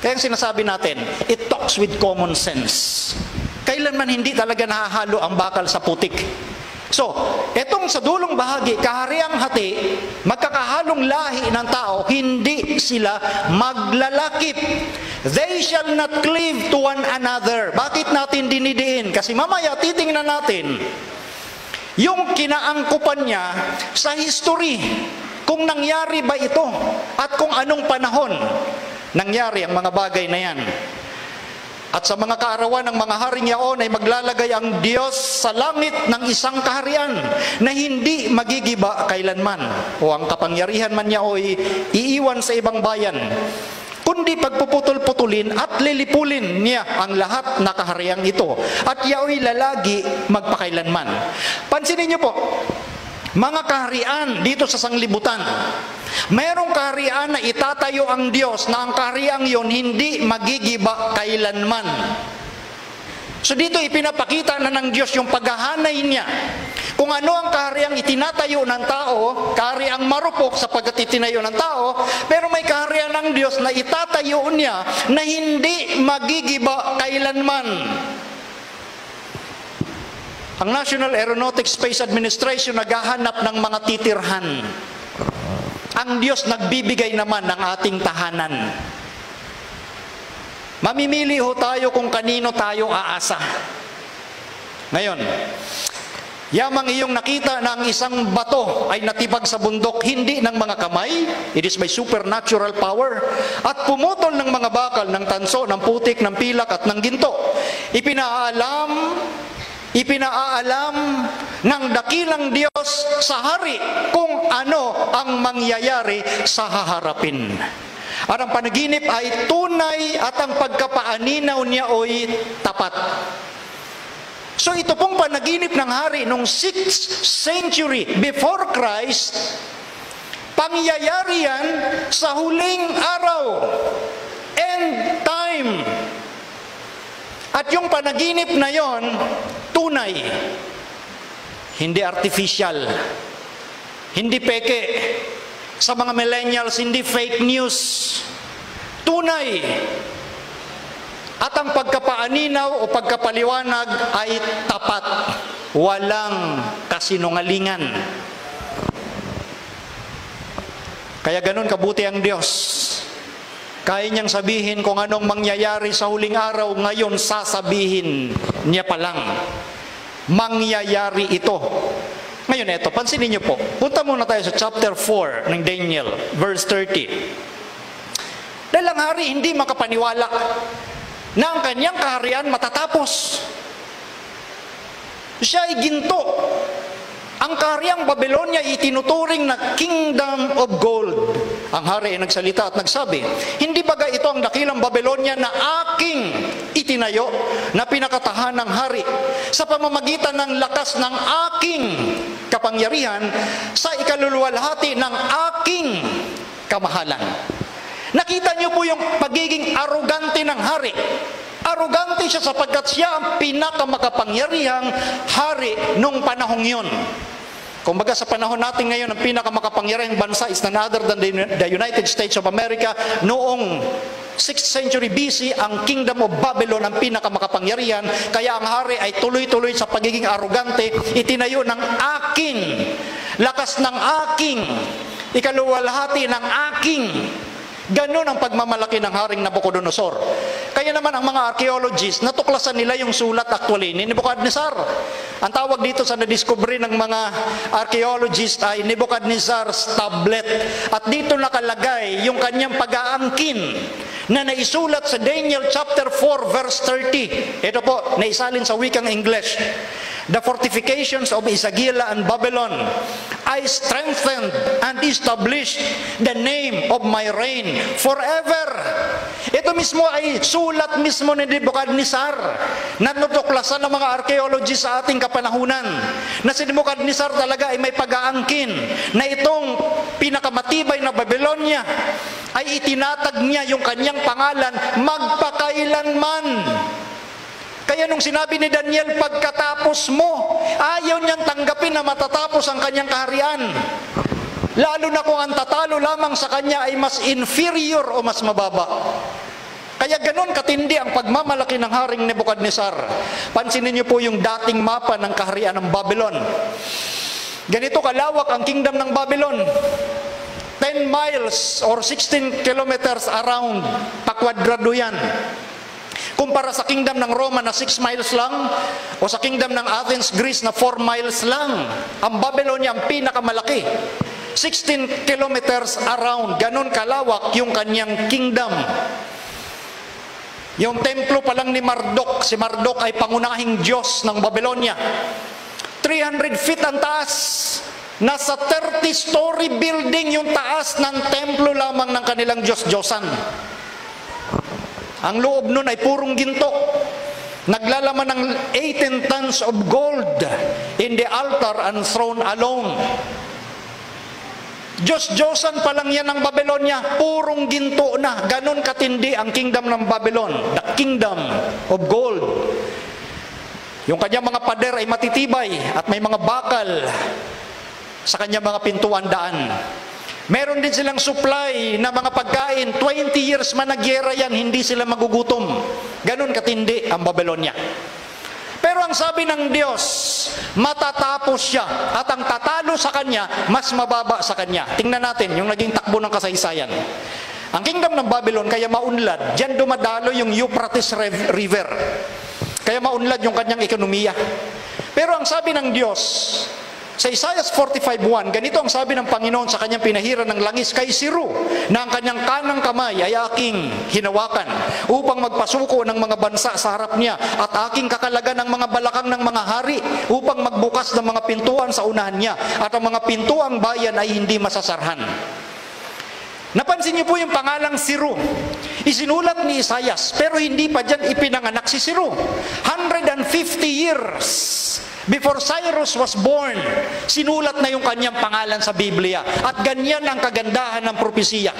Kaya ang sinasabi natin, it talks with common sense. Kailanman hindi talaga nahahalo ang bakal sa putik. So, etong sa dulong bahagi, kahariang hati, magkakahalong lahi ng tao, hindi sila maglalakip. They shall not cleave to one another. Bakit natin dinidiin? Kasi mamaya titingnan natin yung kinaangkupan niya sa history. Kung nangyari ba ito at kung anong panahon nangyari ang mga bagay na yan. At sa mga kaarawan ng mga haring yaon ay maglalagay ang Diyos sa langit ng isang kaharian na hindi magigiba kailanman. O ang kapangyarihan man niya ay iiwan sa ibang bayan, kundi pagpuputol-putulin at lilipulin niya ang lahat na kahariang ito. At yaoy lalagi magpakailanman. Pansinin niyo po, mga kaharian dito sa sanglibutan, mayroong kaharian na itatayo ang Diyos na ang kahariang yon hindi magigiba kailanman. So dito ipinapakita na ng Diyos yung paghahanay niya. Kung ano ang kahariang itinatayo ng tao, kahariang marupok sapagkat itinayo ng tao, pero may kaharian ng Diyos na itatayo niya na hindi magigiba kailanman. Ang National Aeronautics Space Administration naghahanap ng mga titirhan. Ang Diyos nagbibigay naman ng ating tahanan. Mamimili ho tayo kung kanino tayo aasa. Ngayon, yamang iyong nakita na ang isang bato ay natibag sa bundok, hindi ng mga kamay, it is by supernatural power, at pumutol ng mga bakal, ng tanso, ng putik, ng pilak at ng ginto. Ipinaalam ng dakilang Diyos sa hari kung ano ang mangyayari sa haharapin. At ang panaginip ay tunay at ang pagkapaaninaw niya ay tapat. So ito pong panaginip ng hari noong 6th century before Christ, pangyayari yan sa huling araw, end time. At yung panaginip na yon, tunay, hindi artificial. Hindi peke. Sa mga millennials, hindi fake news. Tunay. At ang pagkapaaninaw o pagkapaliwanag ay tapat. Walang kasinungalingan. Kaya ganun kabuti ang Diyos. Kaya niyang sabihin kung anong mangyayari sa huling araw, ngayon sasabihin niya pa lang. Mangyayari ito. Ngayon ito, pansinin niyo po. Punta muna tayo sa chapter 4 ng Daniel, verse 30. Dahil ang hari hindi makapaniwala na ang kanyang kaharian matatapos. Siya ay ginto. Ang kahariang Babylonia itinuturing na kingdom of gold. Ang hari ay nagsalita at nagsabi, hindi baga ito ang dakilang Babylonia na aking itinayo na pinakatahan ng hari sa pamamagitan ng lakas ng aking kapangyarihan sa ikaluluwalhati ng aking kamahalan. Nakita niyo po yung pagiging arugante ng hari. Arugante siya sapagkat siya ang pinakamakapangyarihang hari nung panahong yun. Kumbaga sa panahon natin ngayon, ang pinakamakapangyarihang bansa is none other than the United States of America. Noong 6th century BC, ang Kingdom of Babylon ang pinakamakapangyarihan. Kaya ang hari ay tuloy-tuloy sa pagiging arugante, itinayo ng aking, lakas ng aking, ikaluwalhati ng aking. Ganon ang pagmamalaki ng Haring Nabucodonosor. Kaya naman ang mga archaeologists, natuklasan nila yung sulat actually ni Nebuchadnezzar. Ang tawag dito sa nadiskubre ng mga archaeologists ay Nebuchadnezzar's tablet. At dito nakalagay yung kanyang pag-aangkin na naisulat sa Daniel chapter 4 verse 30. Ito po, naisalin sa wikang English. The fortifications of Isagila and Babylon, I strengthened and established the name of my reign forever. Ito mismo ay sulat mismo ni Nebuchadnezzar na natuklasan ng mga archaeologists sa ating kapanahunan na si Nebuchadnezzar talaga ay may pag-aangkin na itong pinakamatibay na Babylonia ay itinatag niya yung kanyang pangalan magpakailanman. Kaya nung sinabi ni Daniel, pagkatapos mo, ayaw niyang tanggapin na matatapos ang kanyang kaharian. Lalo na kung ang tatalo lamang sa kanya ay mas inferior o mas mababa. Kaya ganon katindi ang pagmamalaki ng Haring Nebuchadnezzar. Pansinin niyo po yung dating mapa ng kaharian ng Babylon. Ganito kalawak ang kingdom ng Babylon. 10 miles or 16 kilometers around, pakwadrado yan. Kumpara sa kingdom ng Roma na 6 miles lang, o sa kingdom ng Athens, Greece na 4 miles lang. Ang Babylonia ang pinakamalaki. 16 kilometers around, ganun kalawak yung kanyang kingdom. Yung templo pa lang ni Marduk, si Marduk ay pangunahing Diyos ng Babylonia. 300 feet ang taas. Nasa 30-story building yung taas ng templo lamang ng kanilang Diyos-Diyosan. Ang loob nun ay purong ginto. Naglalaman ng 18 tons of gold in the altar and throne alone. Diyos-Diyosan pa lang yan ng Babylonia, purong ginto na. Ganon katindi ang kingdom ng Babylon, the kingdom of gold. Yung kanyang mga pader ay matitibay at may mga bakal sa kanyang mga pintuan daan. Meron din silang supply na mga pagkain. 20 years man nagyera yan, hindi sila magugutom. Ganon katindi ang Babylonia. Pero ang sabi ng Diyos, matatapos siya. At ang tatalo sa kanya, mas mababa sa kanya. Tingnan natin yung naging takbo ng kasaysayan. Ang kingdom ng Babylon, kaya maunlad, diyan dumadalo yung Euphrates River. Kaya maunlad yung kanyang ekonomiya. Pero ang sabi ng Diyos, sa Isaiah 45:1, ganito ang sabi ng Panginoon sa kanyang pinahiran ng langis kay Siru, na ang kanyang kanang kamay ay aking hinawakan upang magpasuko ng mga bansa sa harap niya at aking kakalagan ng mga balakang ng mga hari upang magbukas ng mga pintuan sa unahan niya at ang mga pintuang bayan ay hindi masasarhan. Napansin niyo po yung pangalang Siru. Isinulat ni Isaias, pero hindi pa dyan ipinanganak si Siru. 150 years before Cyrus was born, sinulat na yung kanyang pangalan sa Biblia. At ganyan ang kagandahan ng propesiya.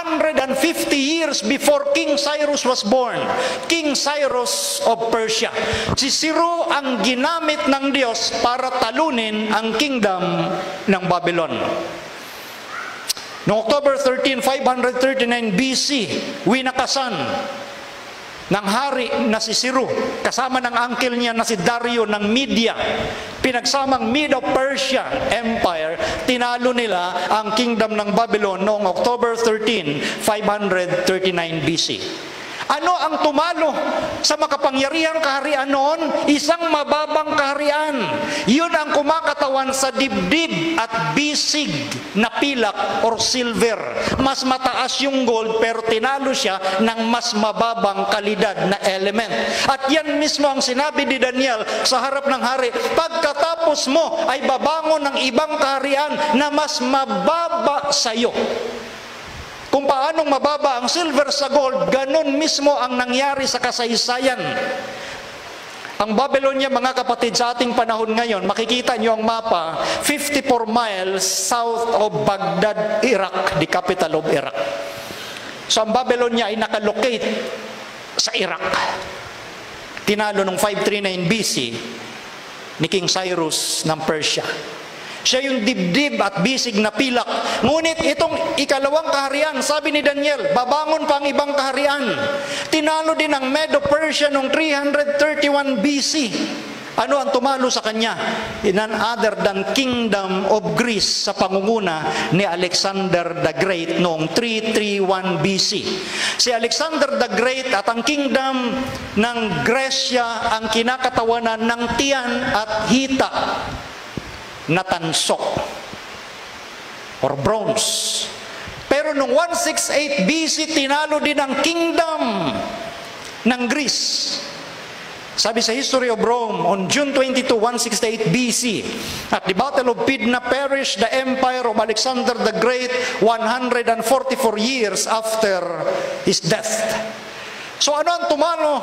150 years before King Cyrus was born. King Cyrus of Persia. Si Ciro ang ginamit ng Diyos para talunin ang kingdom ng Babylon. Noong October 13, 539 BC, winakasan ng hari na si Ciro, kasama ng uncle niya na si Dario ng Media, pinagsamang Medo-Persia Empire, tinalo nila ang kingdom ng Babylon noong October 13, 539 BC. Ano ang tumalo sa makapangyarihang kaharian noon? Isang mababang kaharian. Yun ang kumakatawan sa dibdib at bisig na pilak or silver. Mas mataas yung gold pero tinalo siya ng mas mababang kalidad na element. At yan mismo ang sinabi ni Daniel sa harap ng hari, pagkatapos mo ay babangon ng ibang kaharian na mas mababa sa iyo. Kung paanong mababa ang silver sa gold, ganun mismo ang nangyari sa kasaysayan. Ang Babylonia, mga kapatid, sa ating panahon ngayon, makikita nyo ang mapa, 54 miles south of Baghdad, Iraq, the capital of Iraq. So ang Babylonia ay nakalocate sa Iraq. Tinalo noong 539 BC ni King Cyrus ng Persia. Siya yung dibdib at bisig na pilak. Ngunit itong ikalawang kaharian, sabi ni Daniel, babangon pa ang ibang kaharian. Tinalo din ang Medo-Persia noong 331 BC. Ano ang tumalo sa kanya? None other than Kingdom of Greece sa pangunguna ni Alexander the Great noong 331 BC. Si Alexander the Great at ang kingdom ng Gresya ang kinakatawanan ng tiyan at hita na tansok or bronze. Pero noong 168 BC, tinalo din ang kingdom ng Greece. Sabi sa History of Rome, on June 22, 168 BC, at the Battle of Pydna perished the empire of Alexander the Great 144 years after his death. So ano ang tumalo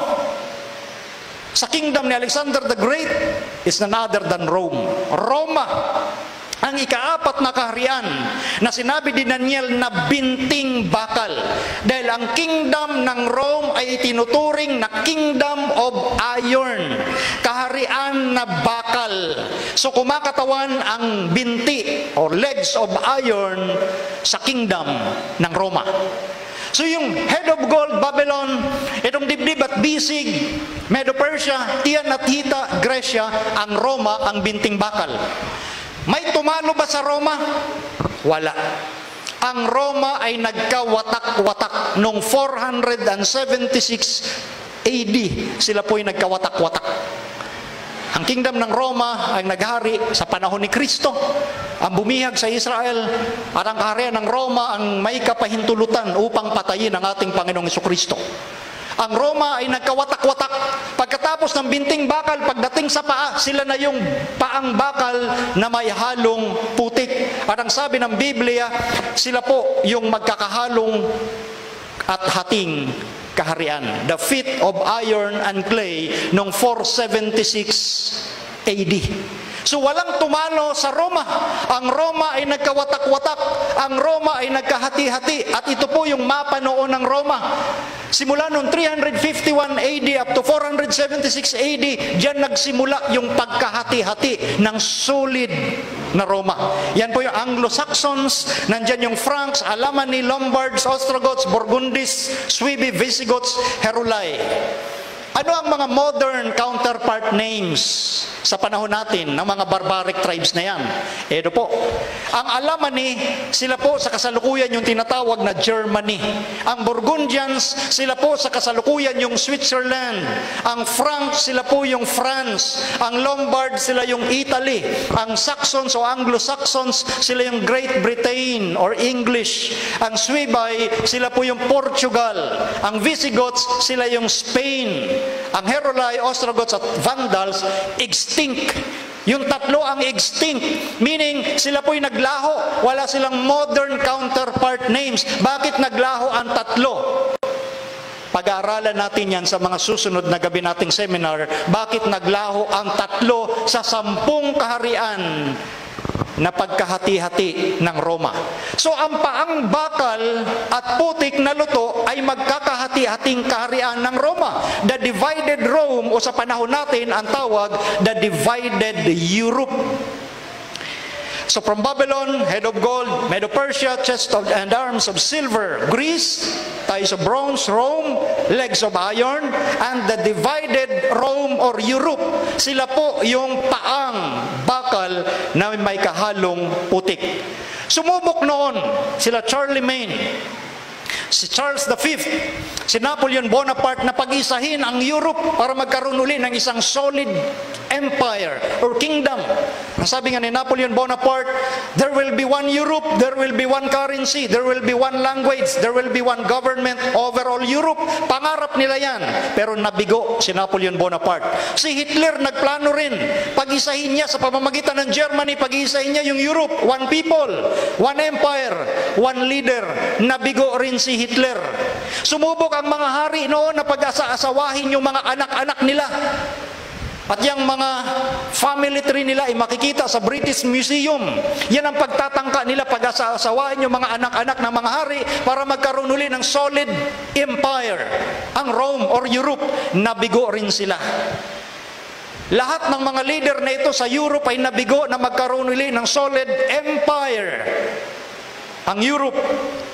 sa kingdom ni Alexander the Great? Is none other than Rome. Roma, ang ikaapat na kaharian na sinabi ni Daniel na binting bakal. Dahil ang kingdom ng Rome ay itinuturing na kingdom of iron. Kaharian na bakal. So kumakatawan ang binti or legs of iron sa kingdom ng Roma. So yung head of gold, Babylon, itong dibdib at bisig, Medo-Persia, tiyan at hita, Gresya, ang Roma, ang binting bakal. May tumalo ba sa Roma? Wala. Ang Roma ay nagkawatak-watak noong 476 AD. Sila po'y nagkawatak-watak. Ang kingdom ng Roma ay naghari sa panahon ni Kristo. Ang bumihag sa Israel at ang kaharian ng Roma ang may kapahintulutan upang patayin ang ating Panginoong Jesucristo. Ang Roma ay nagkawatak-watak. Pagkatapos ng binting bakal, pagdating sa paa, sila na yung paang bakal na may halong putik. At ang sabi ng Biblia, sila po yung magkakahalong at hating kaharian. The feet of iron and clay noong 476 AD. So walang tumalo sa Roma. Ang Roma ay nagkawatak-watak. Ang Roma ay nagkahati-hati. At ito po yung mapa noon ng Roma. Simula noong 351 AD up to 476 AD, diyan nagsimula yung pagkahati-hati ng solid na Roma. Yan po yung Anglo-Saxons, nandyan yung Franks, Alamani, Lombards, Ostrogoths, Burgundis, Suebi, Visigoths, Heruli. Ano ang mga modern counterpart names sa panahon natin ng mga barbaric tribes na yan? Ito po. Ang Alamani, sila po sa kasalukuyan yung tinatawag na Germany. Ang Burgundians, sila po sa kasalukuyan yung Switzerland. Ang Franks, sila po yung France. Ang Lombards, sila yung Italy. Ang Saxons o Anglo-Saxons, sila yung Great Britain or English. Ang Suebi, sila po yung Portugal. Ang Visigoths, sila yung Spain. Ang Heruli, Ostrogoths at Vandals, extinct. Yung tatlo ang extinct, meaning sila po'y naglaho. Wala silang modern counterpart names. Bakit naglaho ang tatlo? Pag-aaralan natin yan sa mga susunod na gabi nating seminar. Bakit naglaho ang tatlo sa 10 kaharian na pagkahati-hati ng Roma. So ang paang bakal at putik na luto ay magkakahati-hating kaharian ng Roma. The divided Rome, o sa panahon natin ang tawag, the divided Europe. So from Babylon, head of gold, Medo-Persia, chest of and arms of silver, Greece, thighs of bronze, Rome, legs of iron, and the divided Rome or Europe. Sila po yung paang bakal na may kahalong putik. Sumubok noon sila Charlemagne, si Charles V, si Napoleon Bonaparte na pag-isahin ang Europe para magkaroon uli ng isang solid empire or kingdom. Ang sabi nga ni Napoleon Bonaparte, there will be one Europe, there will be one currency, there will be one language, there will be one government over all Europe. Pangarap nila yan, pero nabigo si Napoleon Bonaparte. Si Hitler nagplano rin, pag-isahin niya sa pamamagitan ng Germany, pag-isahin niya yung Europe, one people, one empire, one leader. Nabigo rin si Hitler. Sumubok ang mga hari noon na pag-asa-asawahin yung mga anak-anak nila. At yung mga family tree nila ay makikita sa British Museum. Yan ang pagtatangka nila, pag-asa-asawahin yung mga anak-anak ng mga hari para magkaroon uli ng solid empire. Ang Rome or Europe, nabigo rin sila. Lahat ng mga leader na ito sa Europe ay nabigo na magkaroon uli ng solid empire. Ang Europe,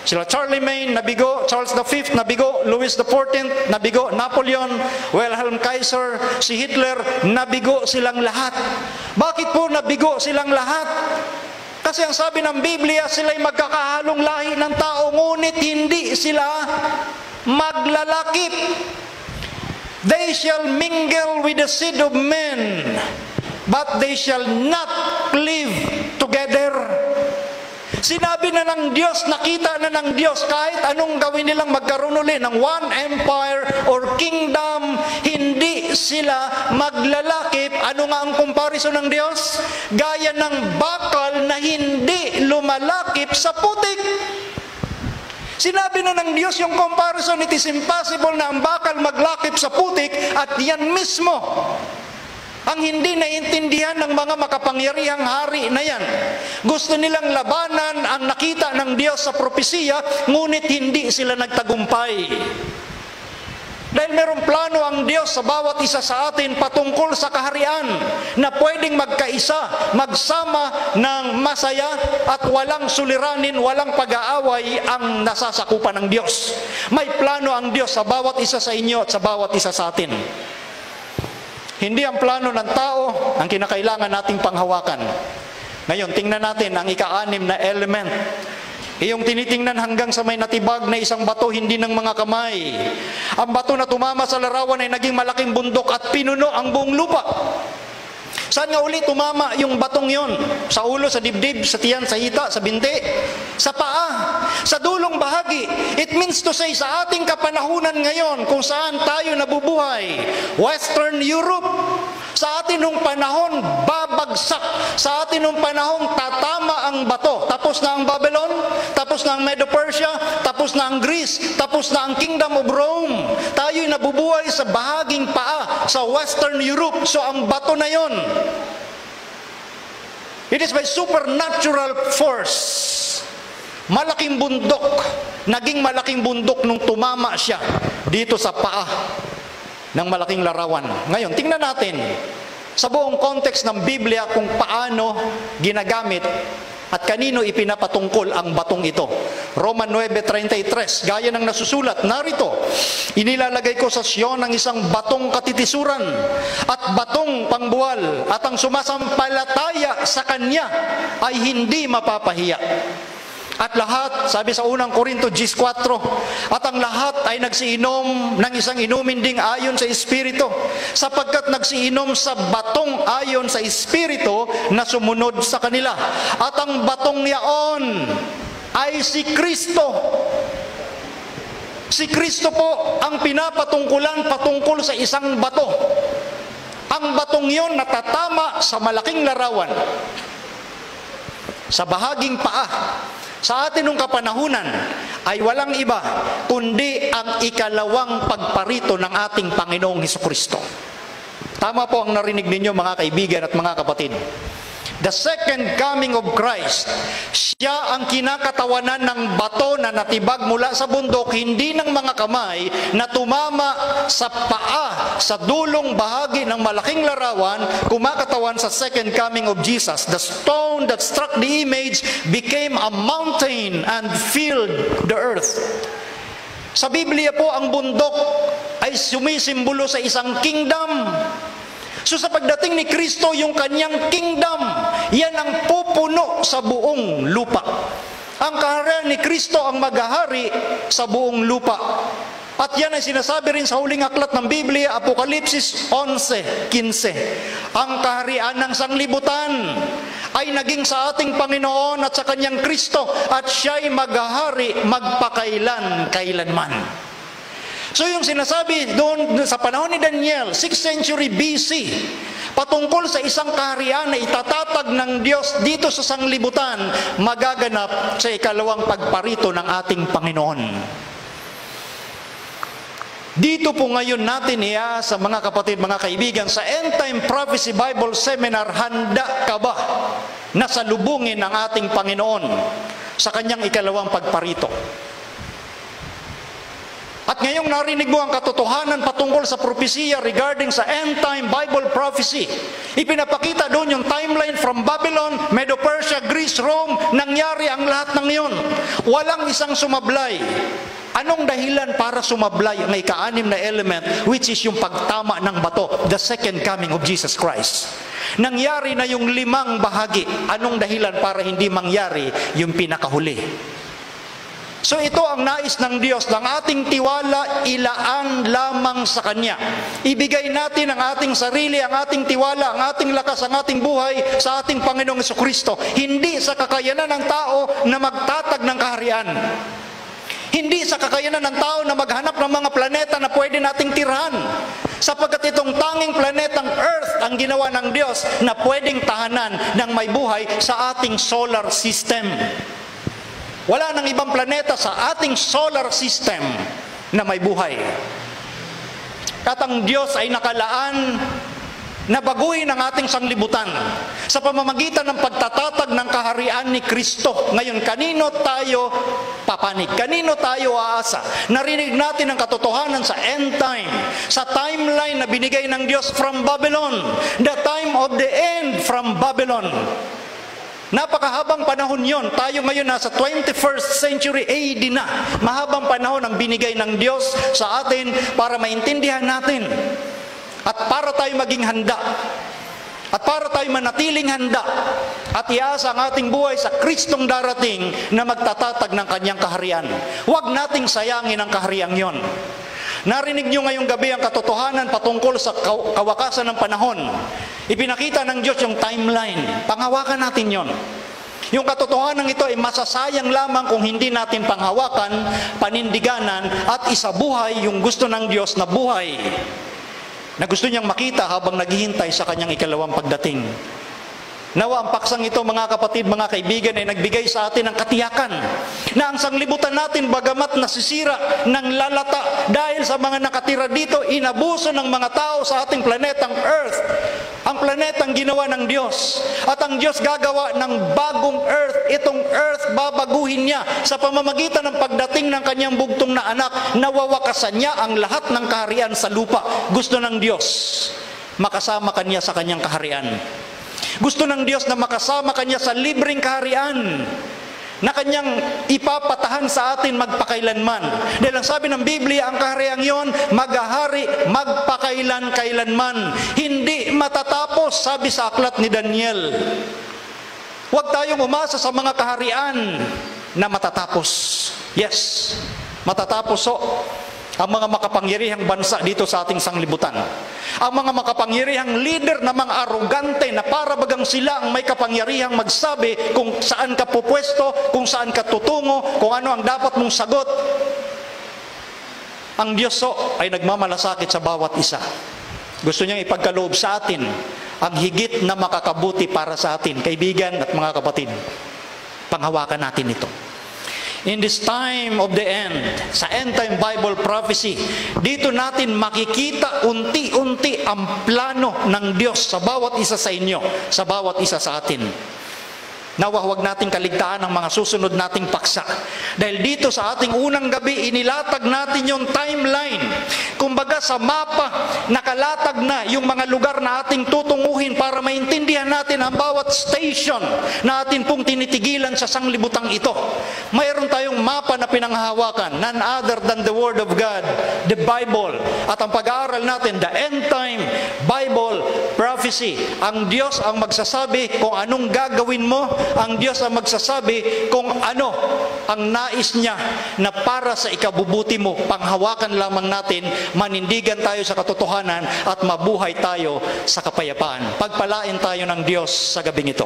sila Charlemagne, nabigo, Charles V, nabigo, Louis XIV, nabigo, Napoleon, Wilhelm Kaiser, si Hitler, nabigo silang lahat. Bakit po nabigo silang lahat? Kasi ang sabi ng Biblia, sila'y magkakahalong lahi ng tao, ngunit hindi sila maglalakip. They shall mingle with the seed of men, but they shall not live together. Sinabi na ng Diyos, nakita na ng Diyos, kahit anong gawin nilang magkaroon uli ng one empire or kingdom, hindi sila maglalakip. Ano nga ang comparison ng Diyos? Gaya ng bakal na hindi lumalakip sa putik. Sinabi na ng Diyos yung comparison, it is impossible na ang bakal maglakip sa putik, at yan mismo ang hindi naiintindihan ng mga makapangyarihang hari na yan. Gusto nilang labanan ang nakita ng Diyos sa propesiya, ngunit hindi sila nagtagumpay. Dahil merong plano ang Diyos sa bawat isa sa atin patungkol sa kaharian na pwedeng magkaisa, magsama ng masaya at walang suliranin, walang pag-aaway ang nasasakupan ng Diyos. May plano ang Diyos sa bawat isa sa inyo at sa bawat isa sa atin. Hindi ang plano ng tao ang kinakailangan nating panghawakan. Ngayon, tingnan natin ang ika-6 na element. Iyong tinitingnan hanggang sa may natibag na isang bato, hindi ng mga kamay. Ang bato na tumama sa larawan ay naging malaking bundok at pinuno ang buong lupa. Saan nga uli tumama yung batong yon? Sa ulo, sa dibdib, sa tiyan, sa hita, sa binti, sa paa, sa dulong bahagi. It means to say, sa ating kapanahunan ngayon, kung saan tayo nabubuhay, Western Europe, sa atin nung panahon, babagsak. Sa atin nung panahon, tatama ang bato. Tapos na ang Babylon, tapos na ang Medo-Persia, tapos na ang Greece, tapos na ang Kingdom of Rome. Tayo'y nabubuhay sa bahaging paa, sa Western Europe. So ang bato na yon, it is by supernatural force. Malaking bundok, naging malaking bundok nung tumama siya dito sa paa ng malaking larawan. Ngayon, tingnan natin sa buong context ng Biblia kung paano ginagamit at kanino ipinapatungkol ang batong ito. Roman 9:33, gaya ng nasusulat, narito, inilalagay ko sa Sion ang isang batong katitisuran at batong pangbuwal, at ang sumasampalataya sa kanya ay hindi mapapahiya. At lahat, sabi sa unang Korinto 10:4, at ang lahat ay nagsiinom ng isang inumin ding ayon sa Espiritu, sapagkat nagsiinom sa batong ayon sa Espiritu na sumunod sa kanila. At ang batong yaon ay si Kristo. Si Kristo po ang pinapatungkulan patungkol sa isang bato. Ang batong yon natatama sa malaking larawan, sa bahaging paa. Sa atin nung kapanahunan ay walang iba kundi ang ikalawang pagparito ng ating Panginoong Hesukristo. Tama po ang narinig ninyo, mga kaibigan at mga kapatid. The second coming of Christ, siya ang kinakatawanan ng bato na natibag mula sa bundok, hindi ng mga kamay na tumama sa paa, sa dulong bahagi ng malaking larawan, kumakatawan sa second coming of Jesus. The stone that struck the image became a mountain and filled the earth. Sa Biblia po, ang bundok ay sumisimbolo sa isang kingdom. So sa pagdating ni Kristo, yung kanyang kingdom, yan ang pupuno sa buong lupa. Ang kaharian ni Kristo ang maghahari sa buong lupa. At yan ay sinasabi rin sa huling aklat ng Biblia, Apokalipsis 11:15. Ang kaharian ng sanglibutan ay naging sa ating Panginoon at sa kanyang Kristo, at siya'y maghahari magpakailan-kailanman. So yung sinasabi doon sa panahon ni Daniel, 6th century BC, patungkol sa isang kaharian na itatatag ng Diyos dito sa sanglibutan, magaganap sa ikalawang pagparito ng ating Panginoon. Dito po ngayon natin sa mga kapatid, mga kaibigan, sa End Time Prophecy Bible Seminar, handa ka ba na salubungin ang ating Panginoon sa kanyang ikalawang pagparito? At ngayong narinig mo ang katotohanan patungkol sa propesiya regarding sa end time Bible prophecy. Ipinapakita doon yung timeline from Babylon, Medo-Persia, Greece, Rome. Nangyari ang lahat ng iyon. Walang isang sumablay. Anong dahilan para sumablay ang ika-6 na element, which is yung pagtama ng bato, the second coming of Jesus Christ? Nangyari na yung 5 bahagi. Anong dahilan para hindi mangyari yung pinakahuli? So ito ang nais ng Diyos, ng ating tiwala, ilaan lamang sa Kanya. Ibigay natin ang ating sarili, ang ating tiwala, ang ating lakas, ang ating buhay sa ating Panginoong Jesucristo. Hindi sa kakayanan ng tao na magtatag ng kaharian. Hindi sa kakayanan ng tao na maghanap ng mga planeta na pwede nating tirahan. Sapagkat itong tanging planetang Earth ang ginawa ng Diyos na pwedeng tahanan ng may buhay sa ating solar system. Wala nang ibang planeta sa ating solar system na may buhay. At ang Diyos ay nakalaan na baguhin ang ating sanglibutan sa pamamagitan ng pagtatatag ng kaharian ni Kristo. Ngayon, kanino tayo papanig? Kanino tayo aasa? Narinig natin ang katotohanan sa end time, sa timeline na binigay ng Diyos from Babylon, the time of the end from Babylon. Napakahabang panahon yon. Tayo ngayon nasa 21st century AD na. Mahabang panahon ang binigay ng Diyos sa atin para maintindihan natin. At para tayo maging handa. At para tayo manatiling handa. At iasa ang ating buhay sa Kristong darating na magtatatag ng kanyang kaharian. Huwag nating sayangin ang kaharian yon. Narinig nyo ngayong gabi ang katotohanan patungkol sa kawakasan ng panahon. Ipinakita ng Diyos yung timeline. Panghawakan natin yon. Yung katotohanan ito ay masasayang lamang kung hindi natin panghawakan, panindiganan, at isabuhay yung gusto ng Diyos na buhay na gusto niyang makita habang naghihintay sa kanyang ikalawang pagdating. Nawa ang paksang ito, mga kapatid, mga kaibigan, ay nagbigay sa atin ng katiyakan na ang sanglibutan natin, bagamat nasisira ng lalata dahil sa mga nakatira dito, inabuso ng mga tao sa ating planetang Earth, ang planetang ginawa ng Diyos. At ang Diyos gagawa ng bagong Earth. Itong Earth babaguhin niya sa pamamagitan ng pagdating ng kanyang bugtong na anak. Nawawakasan niya ang lahat ng kaharian sa lupa. Gusto ng Diyos makasama kanya sa kanyang kaharian. Gusto ng Diyos na makasama kanya sa libreng kaharian na kanyang ipapatahan sa atin magpakailanman. Dahil ang sabi ng Biblia, ang kahariang yon, maghahari magpakailan-kailanman. Hindi matatapos, sabi sa aklat ni Daniel. Huwag tayong umasa sa mga kaharian na matatapos. Yes, matatapos ang mga makapangyarihang bansa dito sa ating sanglibutan. Ang mga makapangyarihang leader na mga arogante na para bagang sila ang may kapangyarihang magsabi kung saan ka pupwesto, kung saan ka tutungo, kung ano ang dapat mong sagot. Ang Diyos ay nagmamalasakit sa bawat isa. Gusto niyang ipagkaloob sa atin ang higit na makakabuti para sa atin, kaibigan at mga kapatid. Panghawakan natin ito. In this time of the end, sa end time Bible prophecy, dito natin makikita unti-unti ang plano ng Diyos sa bawat isa sa inyo, sa bawat isa sa atin. Nawa huwag nating kaligtaan ang mga susunod nating paksa. Dahil dito sa ating unang gabi, inilatag natin yung timeline. Kumbaga sa mapa, nakalatag na yung mga lugar na ating tutunguhin para maintindihan natin ang bawat station na atin pong tinitigilan sa sanglibutang ito. Mayroon tayong mapa na pinanghahawakan, none other than the Word of God, the Bible. At ang pag-aaral natin, the end time Bible prophecy. Ang Diyos ang magsasabi kung anong gagawin mo. Ang Diyos ang magsasabi kung ano ang nais niya na para sa ikabubuti mo. Panghawakan lamang natin, manindigan tayo sa katotohanan at mabuhay tayo sa kapayapaan. Pagpalain tayo ng Diyos sa gabing ito.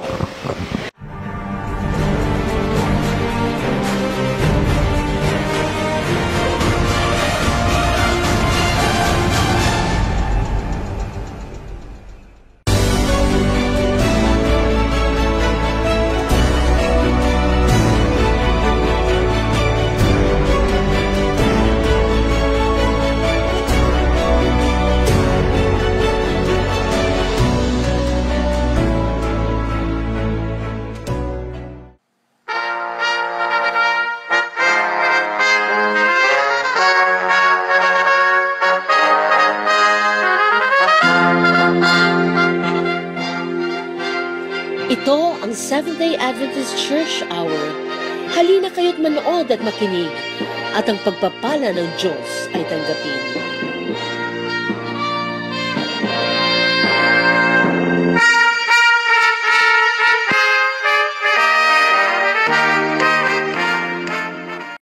Ito ang Seventh-day Adventist Church Hour. Halina kayo't manood at makinig, at ang pagpapala ng Diyos ay tanggapin.